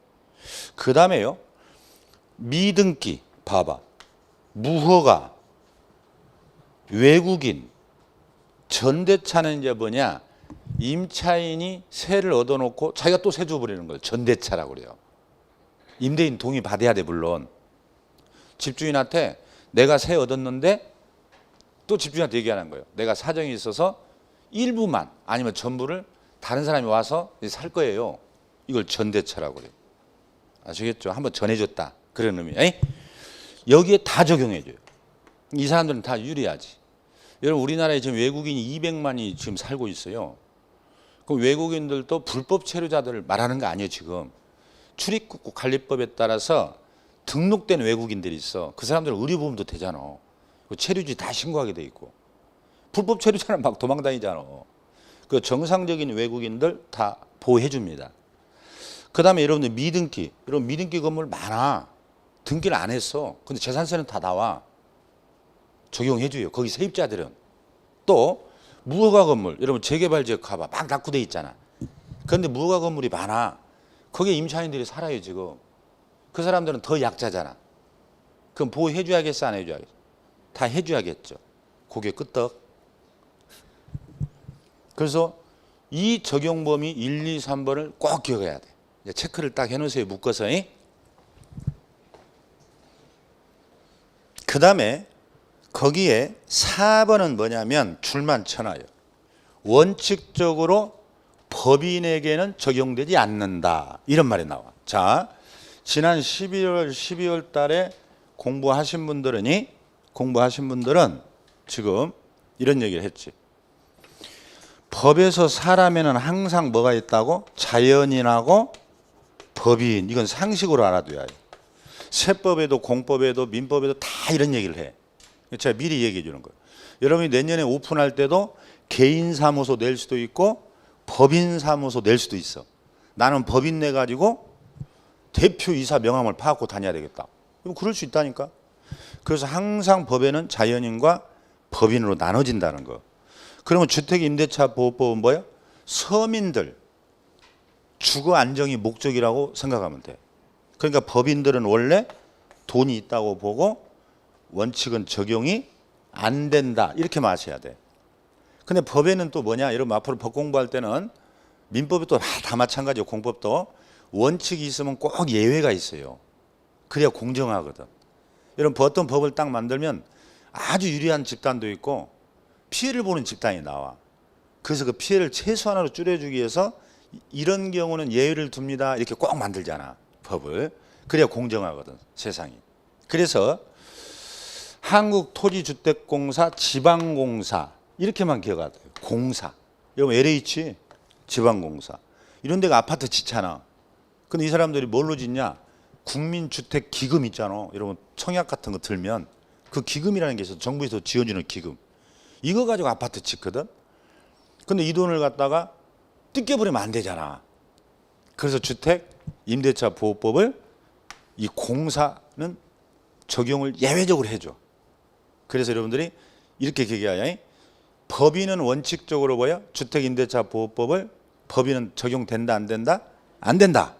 그 다음에요. 미등기 봐봐. 무허가, 외국인, 전대차는 이제 뭐냐? 임차인이 세를 얻어놓고 자기가 또 세 줘버리는 걸 전대차라고 그래요. 임대인 동의 받아야 돼 물론. 집주인한테 내가 세 얻었는데 또 집주인한테 얘기하는 거예요. 내가 사정이 있어서 일부만 아니면 전부를 다른 사람이 와서 살 거예요. 이걸 전대차라고 그래요. 아시겠죠? 한번 전해줬다. 그런 의미. 여기에 다 적용해줘요. 이 사람들은 다 유리하지. 여러분 우리나라에 지금 외국인이 200만이 지금 살고 있어요. 그럼 외국인들도 불법 체류자들을 말하는 거 아니에요 지금. 출입국 관리법에 따라서 등록된 외국인들이 있어. 그 사람들은 의료보험도 되잖아. 체류지 다 신고하게 돼 있고. 불법 체류자는 막 도망다니잖아. 그 정상적인 외국인들 다 보호해 줍니다. 그 다음에 여러분들 미등기. 여러분 미등기 건물 많아. 등기를 안 했어. 근데 재산세는 다 나와. 적용해 줘요. 거기 세입자들은. 또 무허가 건물. 여러분 재개발 지역 가봐. 막 낙후돼 있잖아. 그런데 무허가 건물이 많아. 거기에 임차인들이 살아요 지금. 그 사람들은 더 약자잖아. 그럼 보호해 줘야겠어 안 해줘야겠어? 다 해줘야겠죠. 그게 끄떡. 그래서 이 적용 범위 1, 2, 3번을 꼭 기억해야 돼. 이제 체크를 딱 해놓으세요. 묶어서. 그 다음에 거기에 4번은 뭐냐면 줄만 쳐놔요. 원칙적으로 법인에게는 적용되지 않는다. 이런 말이 나와. 자, 지난 12월 달에 공부하신 분들은 지금 이런 얘기를 했지. 법에서 사람에는 항상 뭐가 있다고? 자연인하고 법인. 이건 상식으로 알아둬야 해요. 세법에도 공법에도 민법에도 다 이런 얘기를 해. 제가 미리 얘기해 주는 거예요. 여러분이 내년에 오픈할 때도 개인 사무소 낼 수도 있고 법인 사무소 낼 수도 있어. 나는 법인 내 가지고 대표이사 명함을 파갖고 다녀야 되겠다. 그럴 수 있다니까. 그래서 항상 법에는 자연인과 법인으로 나눠진다는 거. 그러면 주택임대차보호법은 뭐예요? 서민들 주거 안정이 목적이라고 생각하면 돼. 그러니까 법인들은 원래 돈이 있다고 보고 원칙은 적용이 안 된다. 이렇게 마셔야 돼. 근데 법에는 또 뭐냐? 여러분 앞으로 법 공부할 때는 민법이 또 다 마찬가지예요. 공법도 원칙이 있으면 꼭 예외가 있어요. 그래야 공정하거든. 여러분 어떤 법을 딱 만들면 아주 유리한 집단도 있고 피해를 보는 집단이 나와. 그래서 그 피해를 최소한으로 줄여주기 위해서 이런 경우는 예외를 둡니다. 이렇게 꼭 만들잖아. 법을. 그래야 공정하거든. 세상이. 그래서 한국토지주택공사 지방공사 이렇게만 기억하세요. 공사. 여러분 LH 지방공사. 이런 데가 아파트 짓잖아. 근데 이 사람들이 뭘로 짓냐? 국민주택기금 있잖아. 여러분 청약 같은 거 들면 그 기금이라는 게 있어. 정부에서 지어주는 기금. 이거 가지고 아파트 짓거든. 근데 이 돈을 갖다가 뜯겨버리면 안 되잖아. 그래서 주택임대차보호법을 이 공사는 적용을 예외적으로 해줘. 그래서 여러분들이 이렇게 얘기해야 법인은 원칙적으로 뭐야? 주택임대차보호법을 법인은 적용된다 안 된다? 안 된다.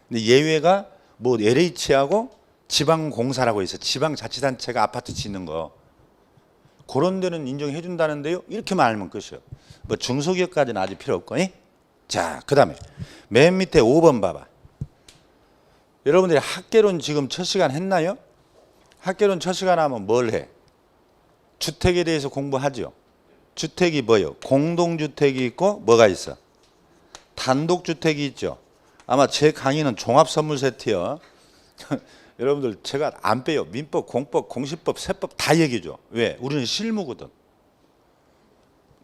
근데 예외가 뭐 LH하고 지방공사라고 있어. 지방자치단체가 아파트 짓는 거. 그런 데는 인정해 준다는데요. 이렇게만 알면 끝이에요. 뭐 중소기업까지는 아직 필요 없고. 자, 그 다음에 맨 밑에 5번 봐봐. 여러분들이 학개론 지금 첫 시간 했나요? 학개론 첫 시간 하면 뭘 해? 주택에 대해서 공부하죠. 주택이 뭐예요? 공동주택이 있고 뭐가 있어? 단독주택이 있죠. 아마 제 강의는 종합선물 세트요. 여러분들 제가 안 빼요. 민법, 공법, 공시법, 세법 다 얘기해줘. 왜? 우리는 실무거든.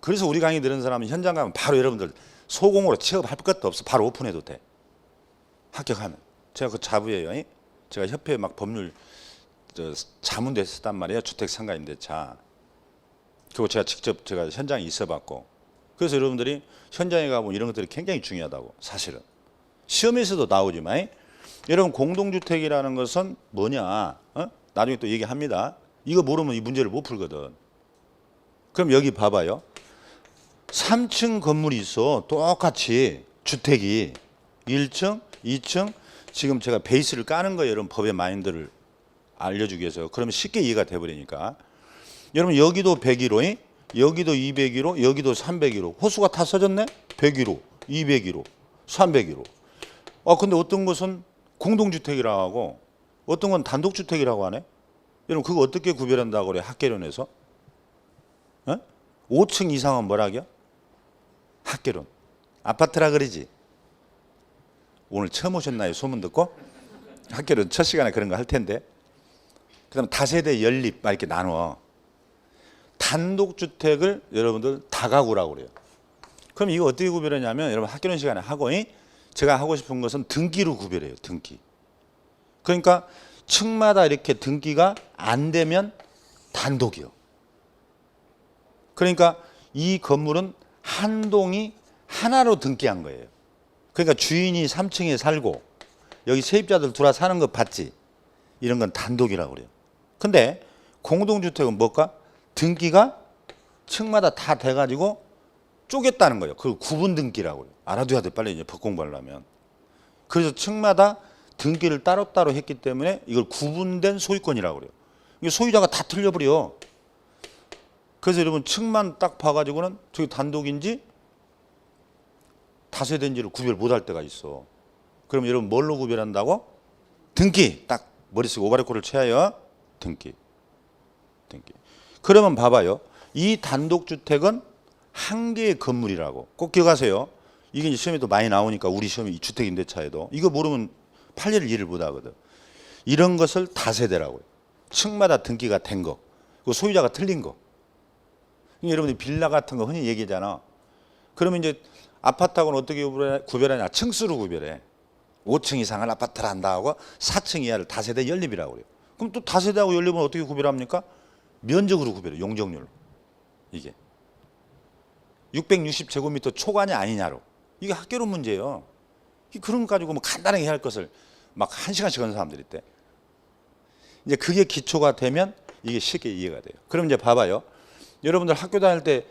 그래서 우리 강의 들은 사람은 현장 가면 바로 여러분들 소공으로 취업할 것도 없어. 바로 오픈해도 돼. 합격하면. 제가 그 자부예요. 제가 협회 막 법률 자문도 했었단 말이에요. 주택상가임대차. 그리고 제가 직접 제가 현장에 있어봤고. 그래서 여러분들이 현장에 가보면 이런 것들이 굉장히 중요하다고. 사실은. 시험에서도 나오지만 여러분 공동주택이라는 것은 뭐냐? 나중에 또 얘기합니다. 이거 모르면 이 문제를 못 풀거든. 그럼 여기 봐봐요. 3층 건물이 있어. 똑같이 주택이 1층, 2층. 지금 제가 베이스를 까는 거예요. 여러분 법의 마인드를 알려주기 위해서. 그러면 쉽게 이해가 돼버리니까. 여러분 여기도 101호, 여기도 201호, 여기도 301호. 호수가 다 써졌네? 101호, 201호, 301호. 근데 어떤 것은 공동주택이라고 하고 어떤 건 단독주택이라고 하네? 여러분 그거 어떻게 구별한다고 그래? 학개론에서? 5층 이상은 뭐라고요? 학개론. 아파트라 그러지? 오늘 처음 오셨나요? 소문 듣고? 학개론 첫 시간에 그런 거 할 텐데. 그 다음 다세대 연립 막 이렇게 나눠. 단독주택을 여러분들 다가구라고 그래요. 그럼 이거 어떻게 구별하냐면 여러분 학개론 시간에 하고 제가 하고 싶은 것은 등기로 구별해요. 등기. 그러니까 층마다 이렇게 등기가 안 되면 단독이요. 그러니까 이 건물은 한 동이 하나로 등기한 거예요. 그러니까 주인이 3층에 살고 여기 세입자들 들어와 사는 거 봤지? 이런 건 단독이라고 그래요. 근데 공동주택은 뭘까? 등기가 층마다 다 돼가지고 쪼갰다는 거예요. 그걸 구분 등기라고 해요. 알아둬야 돼. 빨리 이제 법 공부하려면. 그래서 층마다 등기를 따로따로 했기 때문에 이걸 구분된 소유권이라고 그래요. 이게 소유자가 다 틀려버려. 그래서 여러분 층만 딱 봐가지고는 저기 단독인지 다세대인지를 구별 못할 때가 있어. 그럼 여러분 뭘로 구별한다고? 등기. 딱 머릿속에 오바레코를 쳐요. 등기. 등기. 그러면 봐봐요. 이 단독주택은 한 개의 건물이라고. 꼭 기억하세요. 이게 이제 시험에도 많이 나오니까 우리 시험이 이 주택임대차에도. 이거 모르면 판례를 이해를 못하거든. 이런 것을 다세대라고 해요. 층마다 등기가 된 거. 그 소유자가 틀린 거. 여러분들 빌라 같은 거 흔히 얘기하잖아. 그러면 이제 아파트하고는 어떻게 구별하냐? 층수로 구별해. 5층 이상을 아파트를 한다 하고 4층 이하를 다세대 연립이라고 그래요. 그럼 또 다세대하고 연립은 어떻게 구별합니까? 면적으로 구별해. 용적률로. 이게 660제곱미터 초과냐 아니냐로. 이게 학개론 문제예요. 그런 거 가지고 뭐 간단하게 해야 할 것을 막 1시간씩 하는 사람들이 있대. 이제 그게 기초가 되면 이게 쉽게 이해가 돼요. 그럼 이제 봐봐요. 여러분들 학교 다닐 때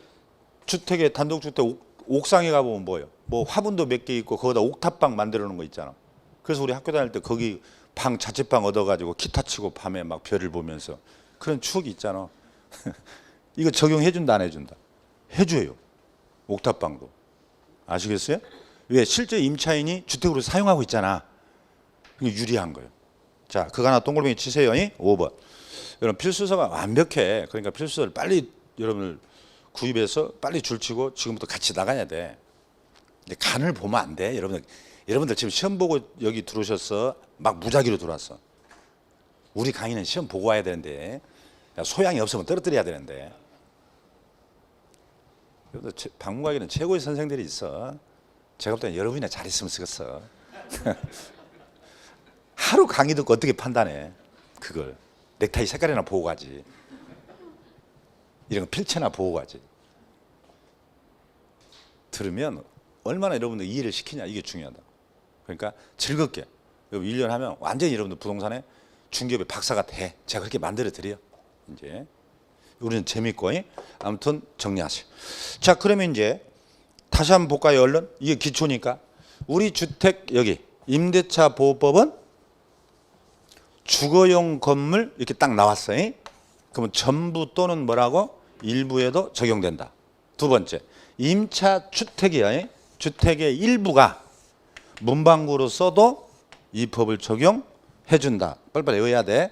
주택에 단독주택 옥상에 가보면 뭐예요? 뭐 화분도 몇 개 있고 거기다 옥탑방 만들어 놓은 거 있잖아. 그래서 우리 학교 다닐 때 거기 방 자취방 얻어가지고 기타 치고 밤에 막 별을 보면서 그런 추억이 있잖아. 이거 적용해 준다 안 해준다? 해줘요. 옥탑방도. 아시겠어요? 왜? 실제 임차인이 주택으로 사용하고 있잖아. 이게 유리한 거예요. 자, 그거 하나 동글뱅이 치세요. 5번. 여러분 필수서가 완벽해. 그러니까 필수서를 빨리 여러분들 구입해서 빨리 줄치고 지금부터 같이 나가야 돼. 근데 간을 보면 안 돼. 여러분들 지금 시험 보고 여기 들어오셨어. 막 무작위로 들어왔어. 우리 강의는 시험 보고 와야 되는데 소양이 없으면 떨어뜨려야 되는데. 박문과에는 최고의 선생들이 있어. 제가 볼 때는 여러분이나 잘 있으면 쓰겠어. 하루 강의 듣고 어떻게 판단해? 그걸. 넥타이 색깔이나 보고 가지. 이런 거 필체나 보고 가지. 들으면 얼마나 여러분들 이해를 시키냐 이게 중요하다. 그러니까 즐겁게 1년 하면 완전히 여러분들 부동산에 중개업의 박사가 돼. 제가 그렇게 만들어 드려요. 이제 우리는 재밌고 아무튼 정리하세요. 자, 그러면 이제 다시 한번 볼까요? 얼른 이게 기초니까 우리 주택 여기 임대차 보호법은 주거용 건물 이렇게 딱 나왔어요. 그러면 전부 또는 뭐라고? 일부에도 적용된다. 두 번째, 임차 주택이야. 주택의 일부가 문방구로 써도 이 법을 적용해 준다. 빨리빨리 외워야 돼.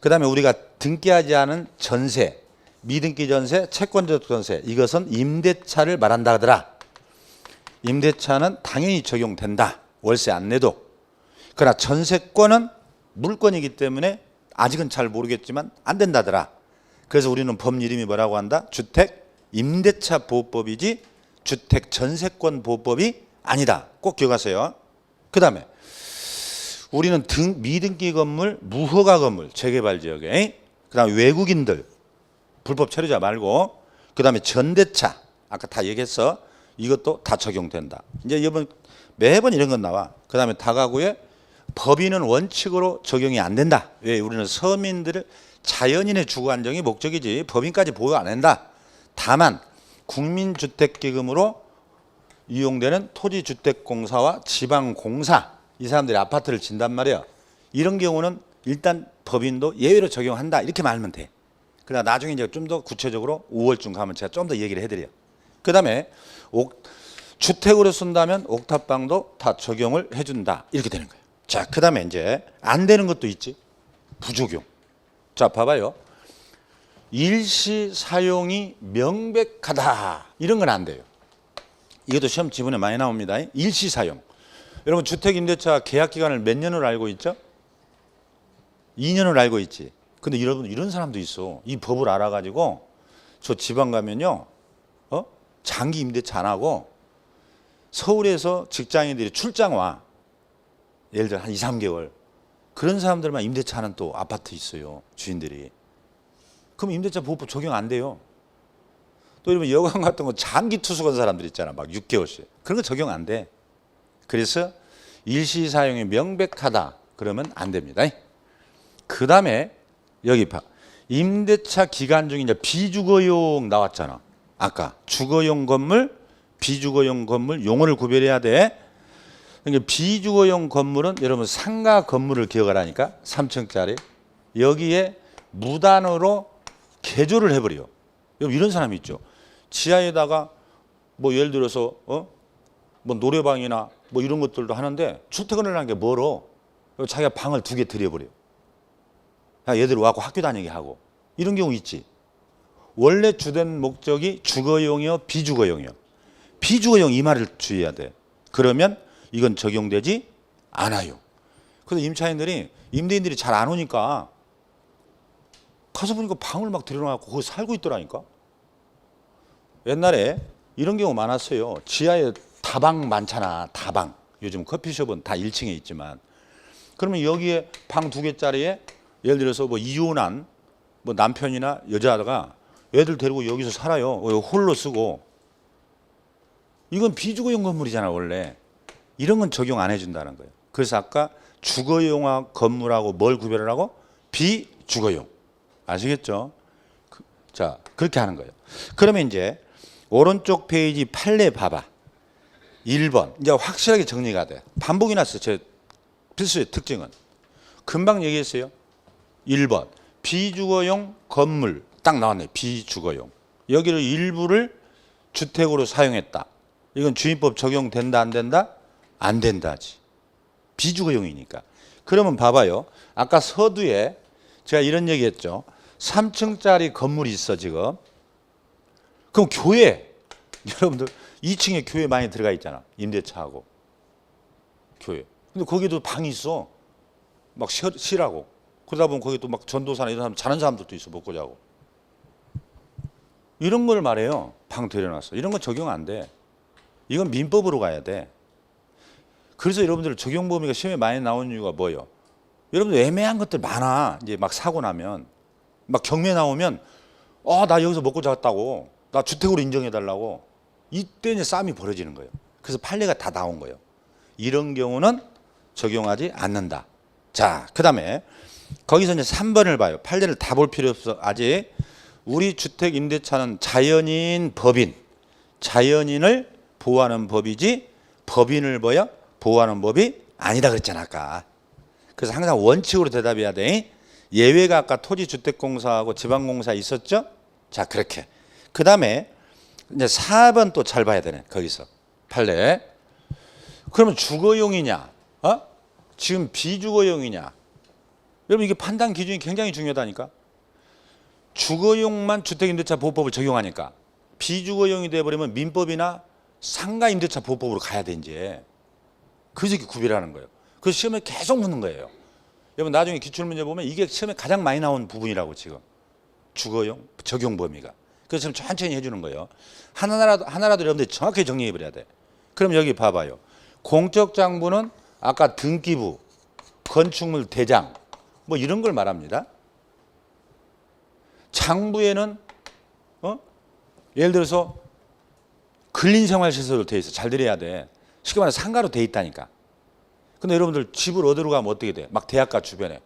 그다음에 우리가 등기하지 않은 전세, 미등기 전세, 채권적 전세, 이것은 임대차를 말한다 하더라. 임대차는 당연히 적용된다. 월세 안 내도. 그러나 전세권은 물권이기 때문에 아직은 잘 모르겠지만 안 된다더라. 그래서 우리는 법 이름이 뭐라고 한다? 주택 임대차 보호법이지 주택 전세권 보호법이 아니다. 꼭 기억하세요. 그다음에 우리는 미등기 건물, 무허가 건물, 재개발 지역에, 그다음에 외국인들 불법 체류자 말고, 그다음에 전대차 아까 다 얘기했어. 이것도 다 적용된다. 이제 이번 매번 이런 건 나와. 그다음에 다가구에 법인은 원칙으로 적용이 안 된다. 왜? 우리는 서민들을 자연인의 주거 안정이 목적이지 법인까지 보호 안 한다. 다만 국민주택기금으로 이용되는 토지주택공사와 지방공사, 이 사람들이 아파트를 진단 말이야. 이런 경우는 일단 법인도 예외로 적용한다. 이렇게 말하면 돼. 그러나 나중에 이제 좀 더 구체적으로 5월쯤 가면 제가 좀 더 얘기를 해드려요. 그 다음에 주택으로 쓴다면 옥탑방도 다 적용을 해준다. 이렇게 되는 거예요. 자, 그 다음에 이제 안 되는 것도 있지. 부적용. 자, 봐봐요. 일시 사용이 명백하다. 이런 건 안 돼요. 이것도 시험 지문에 많이 나옵니다. 일시 사용. 여러분 주택임대차 계약기간을 몇 년으로 알고 있죠? 2년을 알고 있지. 근데 여러분 이런 사람도 있어. 이 법을 알아가지고 저 지방 가면요, 장기 임대차 안 하고 서울에서 직장인들이 출장 와. 예를 들어 한 2, 3개월. 그런 사람들만 임대차 하는 또 아파트 있어요. 주인들이. 그럼 임대차 보호법 적용 안 돼요. 또 이러면 여관 같은 거 장기 투숙한 사람들 있잖아. 막 6개월씩. 그런 거 적용 안 돼. 그래서 일시 사용이 명백하다. 그러면 안 됩니다. 그 다음에 여기 봐. 임대차 기간 중에 이제 비주거용 나왔잖아. 아까 주거용 건물, 비주거용 건물 용어를 구별해야 돼. 그러니까 비주거용 건물은 여러분 상가 건물을 기억하라니까. 3층짜리. 여기에 무단으로 개조를 해버려. 여러분 이런 사람이 있죠. 지하에다가 뭐 예를 들어서 뭐 노래방이나 뭐 이런 것들도 하는데 출퇴근을 하는 게 멀어. 자기가 방을 2개 들여버려. 얘들 와고 학교 다니게 하고. 이런 경우 있지. 원래 주된 목적이 주거용이요, 비주거용이요. 비주거용 이 말을 주의해야 돼. 그러면 이건 적용되지 않아요. 그래서 임대인들이 잘 안 오니까 가서 보니까 방을 막 들여놓고 거기 살고 있더라니까. 옛날에 이런 경우 많았어요. 지하에 다방 많잖아. 다방. 요즘 커피숍은 다 1층에 있지만. 그러면 여기에 방 2개짜리에 예를 들어서 뭐 이혼한 뭐 남편이나 여자가 애들 데리고 여기서 살아요. 홀로 쓰고. 이건 비주거용 건물이잖아 원래. 이런 건 적용 안 해준다는 거예요. 그래서 아까 주거용 건물하고 뭘 구별을 하고? 비주거용. 아시겠죠? 자, 그렇게 하는 거예요. 그러면 이제 오른쪽 페이지 판례 봐봐. 1번. 이제 확실하게 정리가 돼. 반복이 났어요. 제 필수의 특징은. 금방 얘기했어요. 1번. 비주거용 건물. 딱 나왔네. 비주거용. 여기를 일부를 주택으로 사용했다. 이건 주임법 적용된다 안 된다? 안 된다지. 비주거용이니까. 그러면 봐봐요. 아까 서두에 제가 이런 얘기했죠. 3층짜리 건물이 있어 지금. 그럼 교회. 여러분들 2층에 교회 많이 들어가 있잖아. 임대차하고. 교회. 근데 거기도 방이 있어. 막 쉬라고. 그러다 보면 거기 또 막 전도사나 이런 사람 자는 사람들도 있어. 먹고 자고. 이런 걸 말해요. 방 들여놨어. 이런 건 적용 안 돼. 이건 민법으로 가야 돼. 그래서 여러분들 적용 범위가 시험에 많이 나오는 이유가 뭐예요? 여러분들 애매한 것들 많아. 이제 막 사고 나면 막 경매 나오면 나 여기서 먹고 잤다고. 나 주택으로 인정해달라고. 이때 이제 싸움이 벌어지는 거예요. 그래서 판례가 다 나온 거예요. 이런 경우는 적용하지 않는다. 자, 그 다음에 거기서 이제 3번을 봐요. 판례를 다 볼 필요 없어. 아직 우리 주택 임대차는 자연인 법인, 자연인을 보호하는 법이지 법인을 보호하는 법이 아니다 그랬잖아 아까. 그래서 항상 원칙으로 대답해야 돼. 예외가 아까 토지주택공사하고 지방공사 있었죠? 자, 그렇게. 그 다음에 이제 4번 또 잘 봐야 되네. 거기서 판례. 그러면 주거용이냐? 지금 비주거용이냐? 여러분 이게 판단 기준이 굉장히 중요하다니까. 주거용만 주택임대차 보호법을 적용하니까 비주거용이 돼버리면 민법이나 상가임대차 보호법으로 가야 돼 이제. 그래서 이렇게 구별하는 거예요. 그래서 시험에 계속 묻는 거예요. 여러분 나중에 기출문제 보면 이게 시험에 가장 많이 나온 부분이라고 지금. 주거용 적용 범위가. 그래서 지금 천천히 해주는 거예요. 하나라도 여러분들이 정확하게 정리해버려야 돼. 그럼 여기 봐봐요. 공적 장부는 아까 등기부, 건축물 대장 뭐 이런 걸 말합니다. 장부에는 예를 들어서 근린생활시설로 돼 있어. 잘 들어야 돼. 쉽게 말해서 상가로 돼 있다니까. 근데 여러분들 집을 얻으러 가면 어떻게 돼? 막 대학가 주변에.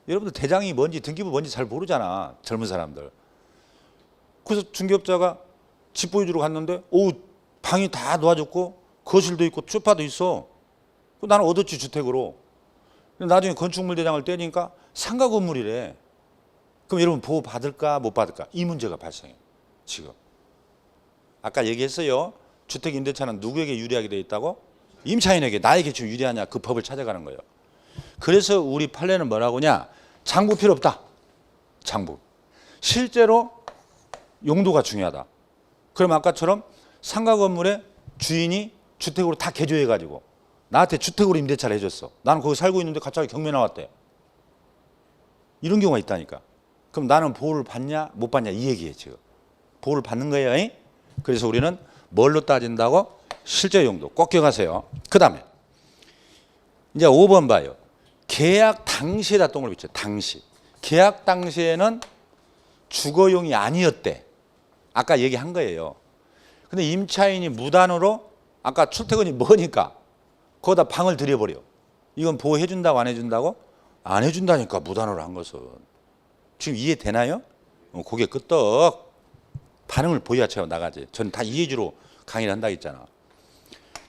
여러분들 대장이 뭔지 등기부 뭔지 잘 모르잖아. 젊은 사람들. 그래서 중개업자가 집 보여주러 갔는데 방이 다 놓아졌고 거실도 있고 소파도 있어. 나는 얻었지 주택으로. 나중에 건축물 대장을 떼니까 상가 건물이래. 그럼 여러분 보호 받을까 못 받을까? 이 문제가 발생해 지금. 아까 얘기했어요. 주택 임대차는 누구에게 유리하게 돼 있다고? 임차인에게. 나에게 지금 유리하냐? 그 법을 찾아가는 거예요. 그래서 우리 판례는 뭐라고냐? 장부 필요 없다. 장부. 실제로 용도가 중요하다. 그럼 아까처럼 상가 건물의 주인이 주택으로 다 개조해가지고 나한테 주택으로 임대차를 해줬어. 나는 거기 살고 있는데 갑자기 경매 나왔대. 이런 경우가 있다니까. 그럼 나는 보호를 받냐 못 받냐 이 얘기예요 지금. 보호를 받는 거예요. 잉? 그래서 우리는 뭘로 따진다고? 실제 용도. 꼭 기억하세요. 그 다음에 이제 5번 봐요. 계약 당시에다 똥을 붙여. 당시. 계약 당시에는 주거용이 아니었대. 아까 얘기한 거예요. 근데 임차인이 무단으로 아까 출퇴근이 뭐니까 거기다 방을 들여버려. 이건 보호해 준다고 안 해준다고? 안 해준다니까 무단으로 한 것은. 지금 이해되나요? 고개 끄덕. 반응을 보여야 나가지. 저는 다 이해주로 강의를 한다 했잖아.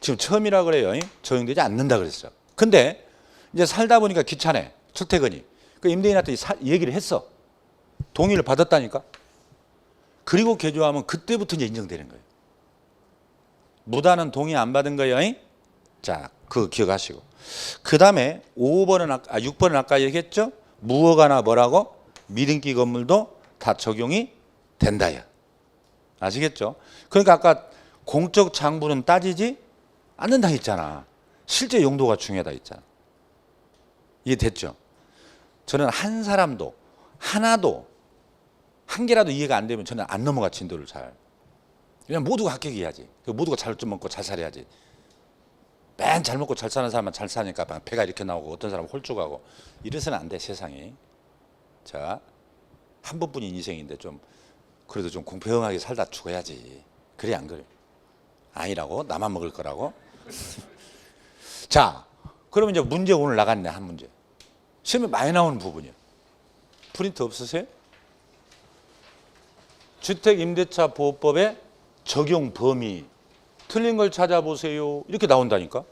지금 처음이라 그래요. 적용되지 않는다 그랬어. 근데 이제 살다 보니까 귀찮아. 출퇴근이. 그 임대인한테 얘기를 했어. 동의를 받았다니까. 그리고 개조하면 그때부터 이제 인정되는 거예요. 무단은 동의 안 받은 거예요. 자, 그거 기억하시고. 그 다음에 6번은 아까 얘기했죠. 무허가나 뭐라고? 미등기 건물도 다 적용이 된다요. 아시겠죠? 그러니까 아까 공적 장부는 따지지 않는다 했잖아. 실제 용도가 중요하다 했잖아. 이해됐죠? 저는 한 사람도 하나도 한 개라도 이해가 안 되면 저는 안 넘어가 진도를 잘. 그냥 모두가 합격해야지. 모두가 잘 좀 먹고 잘 살아야지. 맨 잘 먹고 잘 사는 사람만 잘 사니까 배가 이렇게 나오고 어떤 사람은 홀쭉하고 이래서는 안 돼 세상이. 자, 한 번뿐인 인생인데 좀 그래도 좀 공평하게 살다 죽어야지. 그래 안 그래? 아니라고? 나만 먹을 거라고? 자, 그러면 이제 문제 오늘 나갔네. 한 문제. 시험에 많이 나오는 부분이에요. 프린트 없으세요? 주택임대차보호법의 적용 범위 틀린 걸 찾아보세요. 이렇게 나온다니까.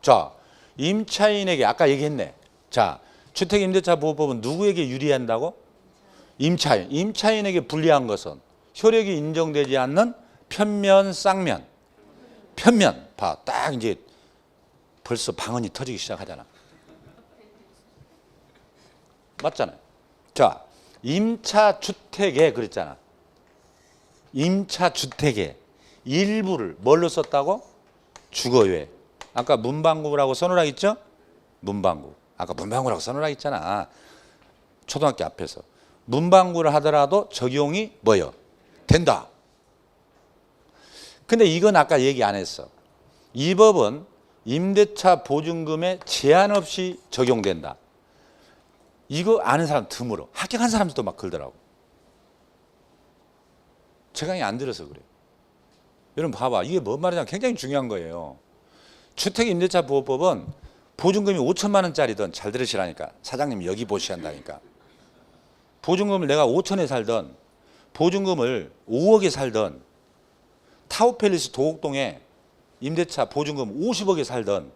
자, 임차인에게 아까 얘기했네. 자, 주택임대차보호법은 누구에게 유리한다고? 임차인. 임차인에게 불리한 것은 효력이 인정되지 않는 편면, 쌍면. 편면. 봐, 딱 이제 벌써 방언이 터지기 시작하잖아. 맞잖아요. 자, 임차주택에 그랬잖아. 임차주택에 일부를 뭘로 썼다고? 주거유예. 아까 문방구라고 써놓으라 했죠? 문방구. 아까 문방구라고 써놓으라 했잖아. 초등학교 앞에서. 문방구를 하더라도 적용이 뭐요? 된다. 근데 이건 아까 얘기 안 했어. 이 법은 임대차 보증금에 제한 없이 적용된다. 이거 아는 사람 드물어. 합격한 사람들도 막 그러더라고. 제 강의 안 들어서 그래요. 여러분 봐봐. 이게 뭔 말이냐. 굉장히 중요한 거예요. 주택임대차보호법은 보증금이 5천만 원짜리든 잘 들으시라니까. 사장님 여기 보셔야 한다니까. 보증금을 내가 5천에 살던 보증금을 5억에 살던 타워팰리스 도곡동에 임대차 보증금 50억에 살던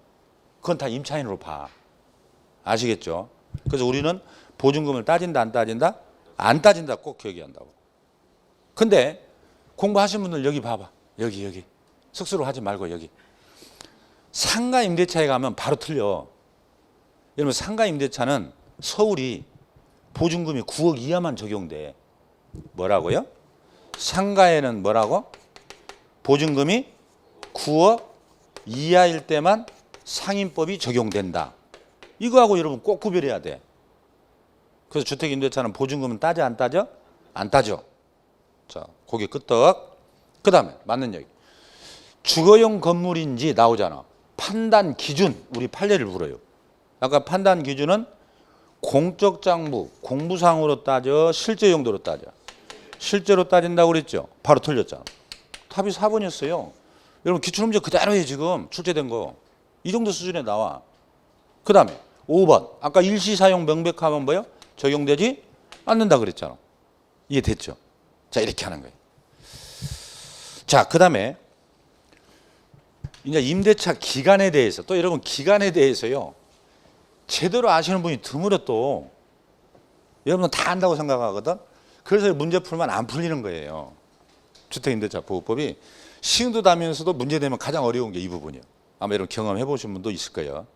그건 다 임차인으로 봐. 아시겠죠? 그래서 우리는 보증금을 따진다 안 따진다? 안 따진다 꼭 기억해야 한다고. 근데 공부하신 분들 여기 봐봐. 여기. 쑥스러워 하지 말고 여기. 상가 임대차에 가면 바로 틀려. 여러분 상가 임대차는 서울이 보증금이 9억 이하만 적용돼. 뭐라고요? 상가에는 뭐라고? 보증금이 9억 이하일 때만 상임법이 적용된다. 이거하고 여러분 꼭 구별해야 돼. 그래서 주택임대차는 보증금은 따져 안 따져? 안 따져. 자, 고개 끄떡. 그 다음에 맞는 얘기. 주거용 건물인지 나오잖아. 판단 기준, 우리 판례를 불어요. 아까 판단 기준은 공적 장부, 공부상으로 따져, 실제 용도로 따져. 실제로 따진다고 그랬죠. 바로 틀렸잖아. 답이 4번이었어요. 여러분 기출문제 그대로예요. 지금 출제된 거. 이 정도 수준에 나와. 그 다음에 5번. 아까 일시사용 명백하면 뭐요? 적용되지 않는다 그랬잖아. 이해됐죠? 자, 이렇게 하는 거예요. 자, 그 다음에 이제 임대차 기간에 대해서 또 여러분 기간에 대해서요. 제대로 아시는 분이 드물어 또. 여러분은 다 안다고 생각하거든. 그래서 문제 풀면 안 풀리는 거예요. 주택임대차 보호법이 시흥도 다면서도 문제되면 가장 어려운 게 이 부분이에요. 아마 여러분 경험해 보신 분도 있을 거예요.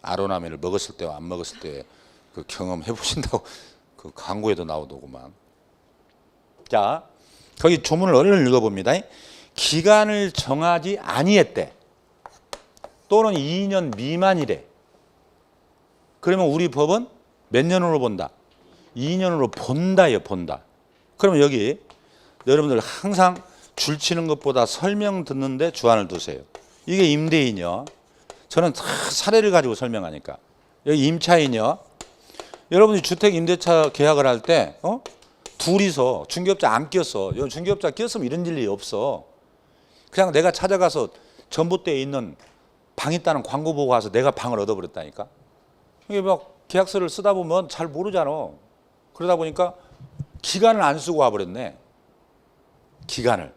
아로나미를 먹었을 때와 안 먹었을 때 그 경험해 보신다고 그 광고에도 나오더구만. 자, 거기 조문을 얼른 읽어봅니다. 기간을 정하지 아니했대. 또는 2년 미만이래. 그러면 우리 법은 몇 년으로 본다? 2년으로 본다예요, 본다. 그러면 여기 여러분들 항상 줄 치는 것보다 설명 듣는데 주안을 두세요. 이게 임대인이요. 저는 다 사례를 가지고 설명하니까. 여기 임차인이요. 여러분이 주택 임대차 계약을 할 때 둘이서 중개업자 안 꼈어. 중개업자 꼈으면 이런 일이 없어. 그냥 내가 찾아가서 전봇대에 있는 방 있다는 광고 보고 와서 내가 방을 얻어버렸다니까. 이게 막 계약서를 쓰다 보면 잘 모르잖아. 그러다 보니까 기간을 안 쓰고 와버렸네. 기간을.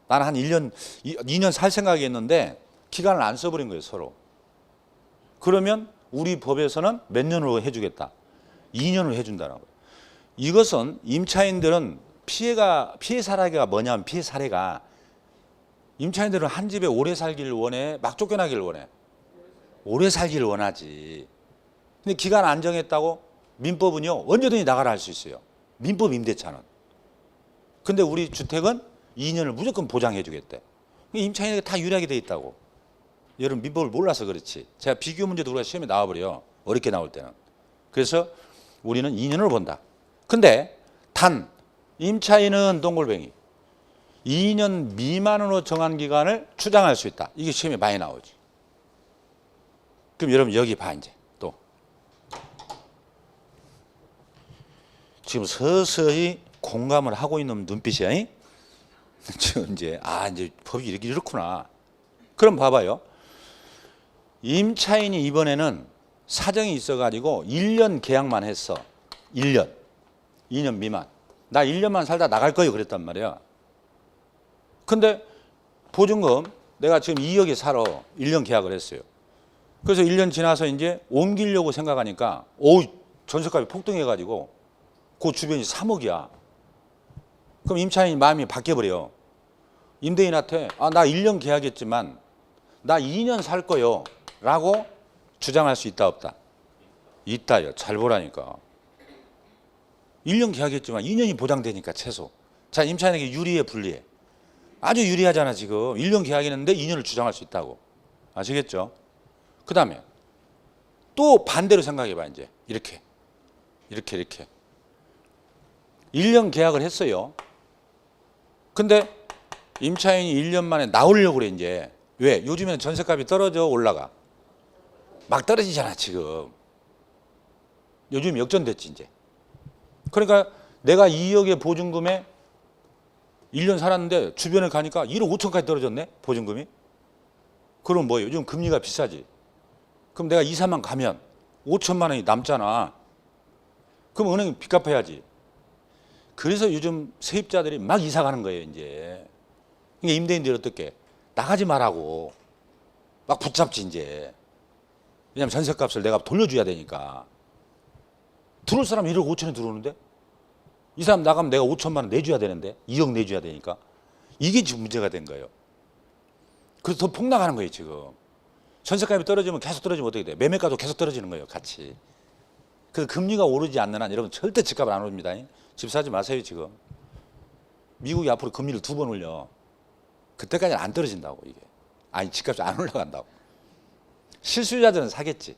나는 한 1년, 2년 살 생각이었는데 기간을 안 써버린 거예요, 서로. 그러면 우리 법에서는 몇 년으로 해주겠다? 2년으로 해준다는 거예요. 이것은 임차인들은 피해 사례가 뭐냐면 피해 사례가 임차인들은 한 집에 오래 살기를 원해? 막 쫓겨나기를 원해? 오래 살기를 원하지. 근데 기간 안 정했다고 민법은요 언제든지 나가라 할 수 있어요. 민법 임대차는. 근데 우리 주택은 2년을 무조건 보장해 주겠대. 임차인에게 다 유리하게 돼 있다고. 여러분 민법을 몰라서 그렇지. 제가 비교 문제도 우리가 시험에 나와버려. 어렵게 나올 때는. 그래서 우리는 2년을 본다. 근데 단 임차인은 동골뱅이 2년 미만으로 정한 기간을 추장할 수 있다. 이게 시험에 많이 나오지. 그럼 여러분 여기 봐 이제 또. 지금 서서히 공감을 하고 있는 눈빛이야. 지금 이제 이제 법이 이렇구나. 그럼 봐봐요. 임차인이 이번에는 사정이 있어가지고 1년 계약만 했어. 1년. 2년 미만. 나 1년만 살다 나갈 거예요. 그랬단 말이야. 근데 보증금 내가 지금 2억에 살아. 1년 계약을 했어요. 그래서 1년 지나서 이제 옮기려고 생각하니까 전세값이 폭등해가지고 그 주변이 3억이야. 그럼 임차인이 마음이 바뀌어버려. 임대인한테 나 1년 계약했지만 나 2년 살 거요 라고 주장할 수 있다 없다? 있다요. 잘 보라니까. 1년 계약했지만 2년이 보장되니까 최소. 자, 임차인에게 유리해 불리해? 아주 유리하잖아 지금. 1년 계약했는데 2년을 주장할 수 있다고. 아시겠죠? 그 다음에 또 반대로 생각해봐 이제. 이렇게 1년 계약을 했어요. 근데 임차인이 1년 만에 나오려고 그래 이제. 왜? 요즘에는 전세값이 떨어져 올라가? 막 떨어지잖아 지금. 요즘 역전됐지 이제. 그러니까 내가 2억의 보증금에 1년 살았는데 주변에 가니까 1억 5천까지 떨어졌네 보증금이. 그럼 뭐예요? 요즘 금리가 비싸지. 그럼 내가 2, 3만 가면 5천만 원이 남잖아. 그럼 은행이 빚 갚아야지. 그래서 요즘 세입자들이 막 이사 가는 거예요 이제. 그러니까 임대인들이 어떻게 나가지 말라고 막 붙잡지 이제. 왜냐하면 전세값을 내가 돌려줘야 되니까. 들어올 사람 1억 5천에 들어오는데 이 사람 나가면 내가 5천만 원 내줘야 되는데 2억 내줘야 되니까. 이게 지금 문제가 된 거예요. 그래서 더 폭락하는 거예요 지금. 전세값이 떨어지면 계속 떨어지면 어떻게 돼? 매매가도 계속 떨어지는 거예요 같이. 그래서 금리가 오르지 않는 한 여러분 절대 집값을 안 오릅니다. 집 사지 마세요 지금. 미국이 앞으로 금리를 2번 올려. 그때까지는 안 떨어진다고 이게. 아니 집값이 안 올라간다고. 실수요자들은 사겠지.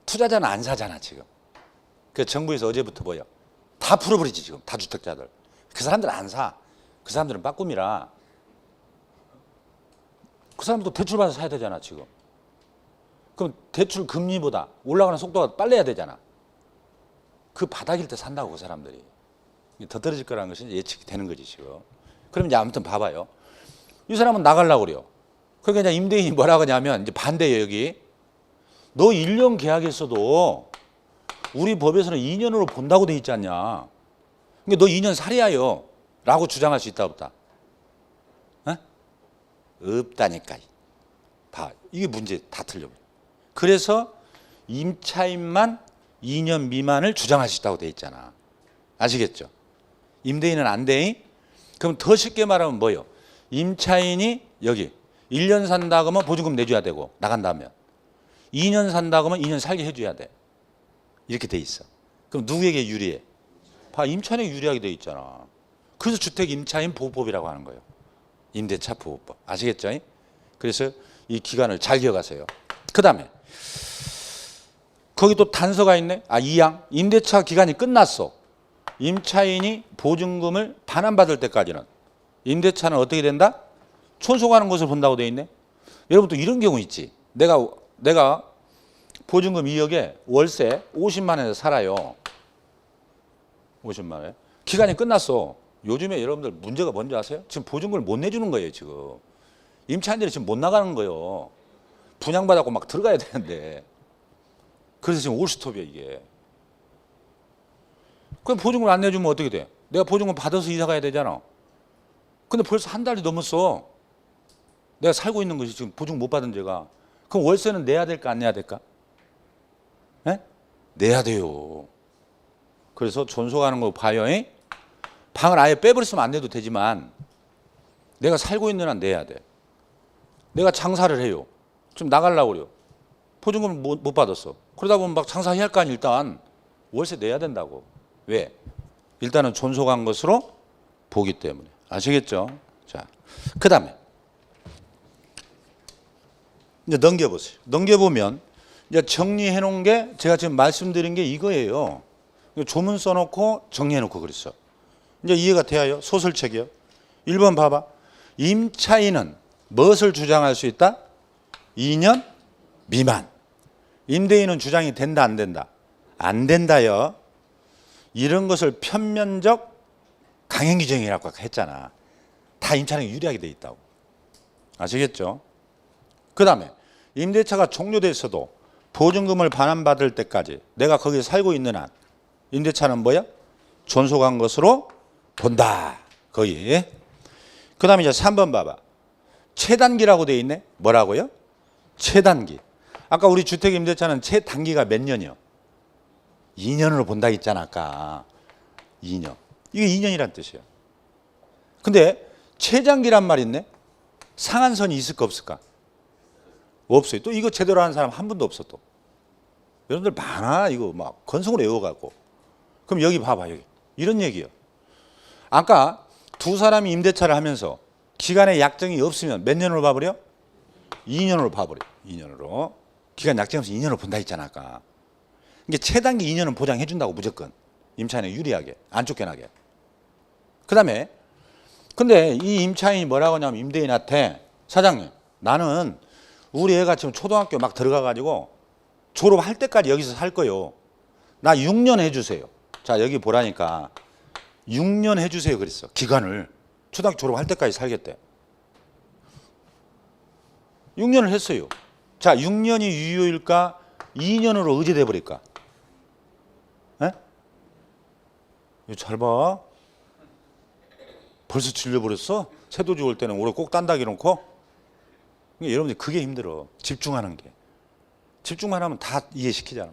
투자자는 안 사잖아 지금. 그래서 정부에서 어제부터 뭐요? 다 풀어버리지 지금 다주택자들. 그 사람들은 안 사. 그 사람들은 빠꿈이라. 그 사람도 대출 받아서 사야 되잖아 지금. 그럼 대출 금리보다 올라가는 속도가 빨라야 되잖아. 그 바닥일 때 산다고 그 사람들이. 더 떨어질 거라는 것이 예측이 되는 거지 지금. 그럼 이제 아무튼 봐봐요. 이 사람은 나가려고 그래요. 그러니까 이제 임대인이 뭐라고 하냐면 이제 반대예요 여기. 너 1년 계약했어도 우리 법에서는 2년으로 본다고 돼 있지 않냐. 그러니까 너 2년 살해야요 라고 주장할 수 있다 없다? 에? 없다니까. 봐 이게 문제 다 틀려. 그래서 임차인만 2년 미만을 주장할 수 있다고 돼 있잖아. 아시겠죠? 임대인은 안 돼. 그럼 더 쉽게 말하면 뭐예요? 임차인이 여기 1년 산다 그러면 보증금 내줘야 되고 나간다면 2년 산다 그러면 2년 살게 해줘야 돼. 이렇게 돼 있어. 그럼 누구에게 유리해? 봐 임차인에게 유리하게 돼 있잖아. 그래서 주택 임차인 보호법이라고 하는 거예요. 임대차 보호법. 아시겠죠? 그래서 이 기간을 잘 기억하세요. 그 다음에 거기 또 단서가 있네. 2항 임대차 기간이 끝났어. 임차인이 보증금을 반환받을 때까지는 임대차는 어떻게 된다? 존속하는 것을 본다고 돼 있네. 여러분 또 이런 경우 있지. 내가 보증금 2억에 월세 50만 원에 살아요. 50만 원에. 기간이 끝났어. 요즘에 여러분들 문제가 뭔지 아세요? 지금 보증금을 못 내주는 거예요 지금. 임차인들이 지금 못 나가는 거예요. 분양받았고 막 들어가야 되는데. 그래서 지금 올스톱이야 이게. 그럼 보증금을 안 내주면 어떻게 돼? 내가 보증금 받아서 이사 가야 되잖아. 근데 벌써 한 달이 넘었어. 내가 살고 있는 것이 지금 보증금 못 받은 죄가. 그럼 월세는 내야 될까 안 내야 될까? 네? 내야 돼요. 그래서 존속하는 거 봐요. 방을 아예 빼버렸으면 안 내도 되지만 내가 살고 있는 한 내야 돼. 내가 장사를 해요. 좀 나가려고 그래요. 보증금을 못 받았어. 그러다 보면 막 장사해야 할 거 아니 일단 월세 내야 된다고. 왜? 일단은 존속한 것으로 보기 때문에. 아시겠죠? 자, 그 다음에 이제 넘겨보세요. 넘겨보면 이제 정리해 놓은 게 제가 지금 말씀드린 게 이거예요. 조문 써놓고 정리해 놓고 그랬어. 이제 이해가 돼요? 소설책이요. 1번 봐봐. 임차인은 무엇을 주장할 수 있다? 2년 미만. 임대인은 주장이 된다 안 된다? 안 된다요. 이런 것을 편면적 강행 규정이라고 했잖아. 다 임차인이 유리하게 돼 있다고. 아시겠죠? 그 다음에 임대차가 종료됐어도 보증금을 반환받을 때까지 내가 거기에 살고 있는 한 임대차는 뭐야? 존속한 것으로 본다. 거기. 그 다음에 이제 3번 봐봐. 최단기라고 돼 있네. 뭐라고요? 최단기. 아까 우리 주택 임대차는 최단기가 몇 년이요? 2년으로 본다 했잖아 아까. 2년. 이게 2년이란 뜻이에요. 근데 최장기란 말 있네. 상한선이 있을까 없을까? 없어요. 또 이거 제대로 하는 사람 한 분도 없어 또. 여러분들 많아. 이거 막 건성으로 외워가고. 그럼 여기 봐봐 여기. 이런 얘기예요. 아까 두 사람이 임대차를 하면서 기간에 약정이 없으면 몇 년으로 봐버려? 2년으로 봐버려. 2년으로. 기간 약정이 없으면 2년으로 본다 했잖아 아까. 이게 최단기 2년은 보장해 준다고 무조건. 임차인에 유리하게. 안 쫓겨나게. 그 다음에 근데 이 임차인이 뭐라고 하냐면 임대인한테 사장님 나는 우리 애가 지금 초등학교 막 들어가가지고 졸업할 때까지 여기서 살 거요. 나 6년 해주세요. 자 여기 보라니까 6년 해주세요 그랬어. 기간을. 초등학교 졸업할 때까지 살겠대. 6년을 했어요. 자 6년이 유효일까 2년으로 의제돼 버릴까? 에? 이거 잘 봐. 벌써 질려버렸어? 새도 좋을 때는 올해 꼭 딴다기 놓고. 그러니까 여러분들 그게 힘들어. 집중하는 게. 집중만 하면 다 이해시키잖아.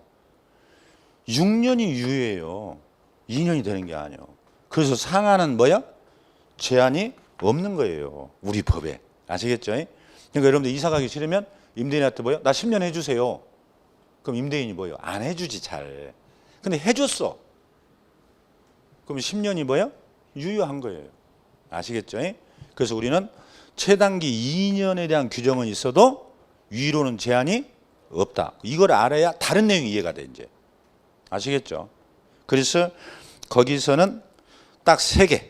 6년이 유효해요. 2년이 되는 게 아니에요. 그래서 상한은 뭐야? 제한이 없는 거예요. 우리 법에. 아시겠죠? 그러니까 여러분들 이사 가기 싫으면 임대인한테 뭐요? 나 10년 해주세요. 그럼 임대인이 뭐요? 안 해주지 잘. 근데 해줬어. 그럼 10년이 뭐요? 유효한 거예요. 아시겠죠? 그래서 우리는 최단기 2년에 대한 규정은 있어도 위로는 제한이 없다. 이걸 알아야 다른 내용이 이해가 돼 이제. 아시겠죠? 그래서 거기서는 딱 3개.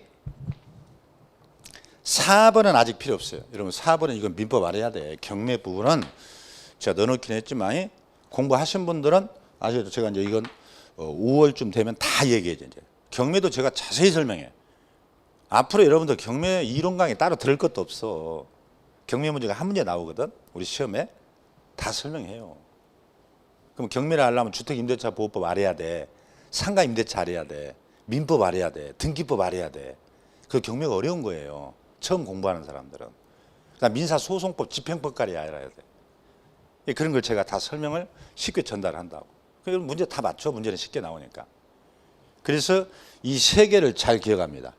4번은 아직 필요 없어요. 여러분 4번은 이건 민법 알아야 돼. 경매 부분은 제가 넣어놓긴 했지만 공부하신 분들은 아시겠죠? 제가 이제 이건 5월쯤 되면 다 얘기해줘 이제. 경매도 제가 자세히 설명해. 앞으로 여러분들 경매 이론 강의 따로 들을 것도 없어. 경매 문제가 한 문제 나오거든. 우리 시험에 다 설명해요. 그럼 경매를 하려면 주택임대차 보호법 알아야 돼. 상가임대차 알아야 돼. 민법 알아야 돼. 등기법 알아야 돼. 그 경매가 어려운 거예요. 처음 공부하는 사람들은. 그러니까 민사소송법, 집행법까지 알아야 돼. 그런 걸 제가 다 설명을 쉽게 전달한다고. 그럼 문제 다 맞죠. 문제는 쉽게 나오니까. 그래서 이 3개를 잘 기억합니다.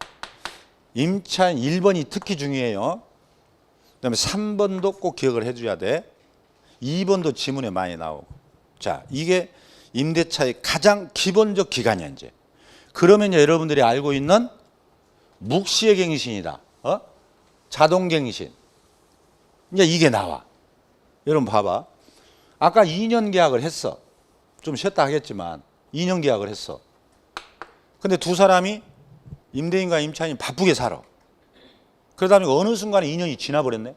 임차인 1번이 특히 중요해요. 그다음에 3번도 꼭 기억을 해줘야 돼. 2번도 지문에 많이 나오고. 자, 이게 임대차의 가장 기본적 기간이야 이제. 그러면 이제 여러분들이 알고 있는 묵시의 갱신이다. 자동갱신. 이제 이게 나와. 여러분 봐봐. 아까 2년 계약을 했어. 좀 쉬었다 하겠지만 2년 계약을 했어. 근데 두 사람이 임대인과 임차인이 바쁘게 살아. 그러다 보니까 어느 순간에 2년이 지나버렸네.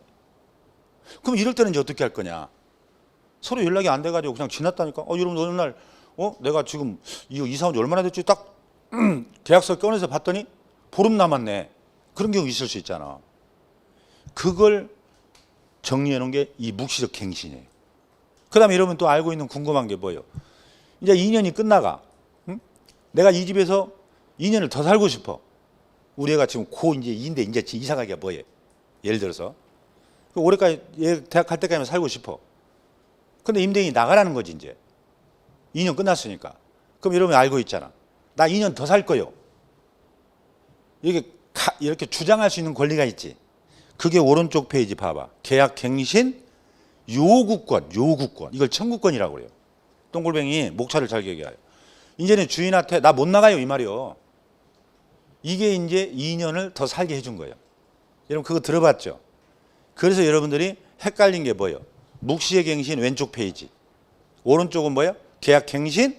그럼 이럴 때는 이제 어떻게 할 거냐. 서로 연락이 안 돼가지고 그냥 지났다니까. 여러분 어느 날 내가 지금 이거 이사 온 지 얼마나 됐지? 딱 계약서 꺼내서 봤더니 보름 남았네. 그런 경우 있을 수 있잖아. 그걸 정리해 놓은 게 이 묵시적 갱신이에요. 그 다음에 여러분 또 알고 있는 궁금한 게 뭐예요? 이제 2년이 끝나가. 응? 내가 이 집에서 2년을 더 살고 싶어. 우리 애가 지금 이제 이사 가기가 뭐예요? 예를 들어서. 올해까지 대학 갈 때까지만 살고 싶어. 근데 임대인이 나가라는 거지 이제. 2년 끝났으니까. 그럼 여러분이 알고 있잖아. 나 2년 더 살 거요. 이렇게 주장할 수 있는 권리가 있지. 그게 오른쪽 페이지 봐봐. 계약 갱신 요구권. 이걸 청구권이라고 그래요. 동글뱅이 목차를 잘 기억해요. 이제는 주인한테 나 못 나가요 이 말이요. 이게 이제 2년을 더 살게 해준 거예요. 여러분 그거 들어봤죠? 그래서 여러분들이 헷갈린 게 뭐예요? 묵시의 갱신 왼쪽 페이지. 오른쪽은 뭐예요? 계약 갱신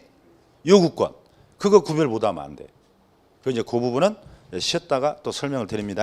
요구권. 그거 구별 못하면 안 돼. 그 부분은 쉬었다가 또 설명을 드립니다.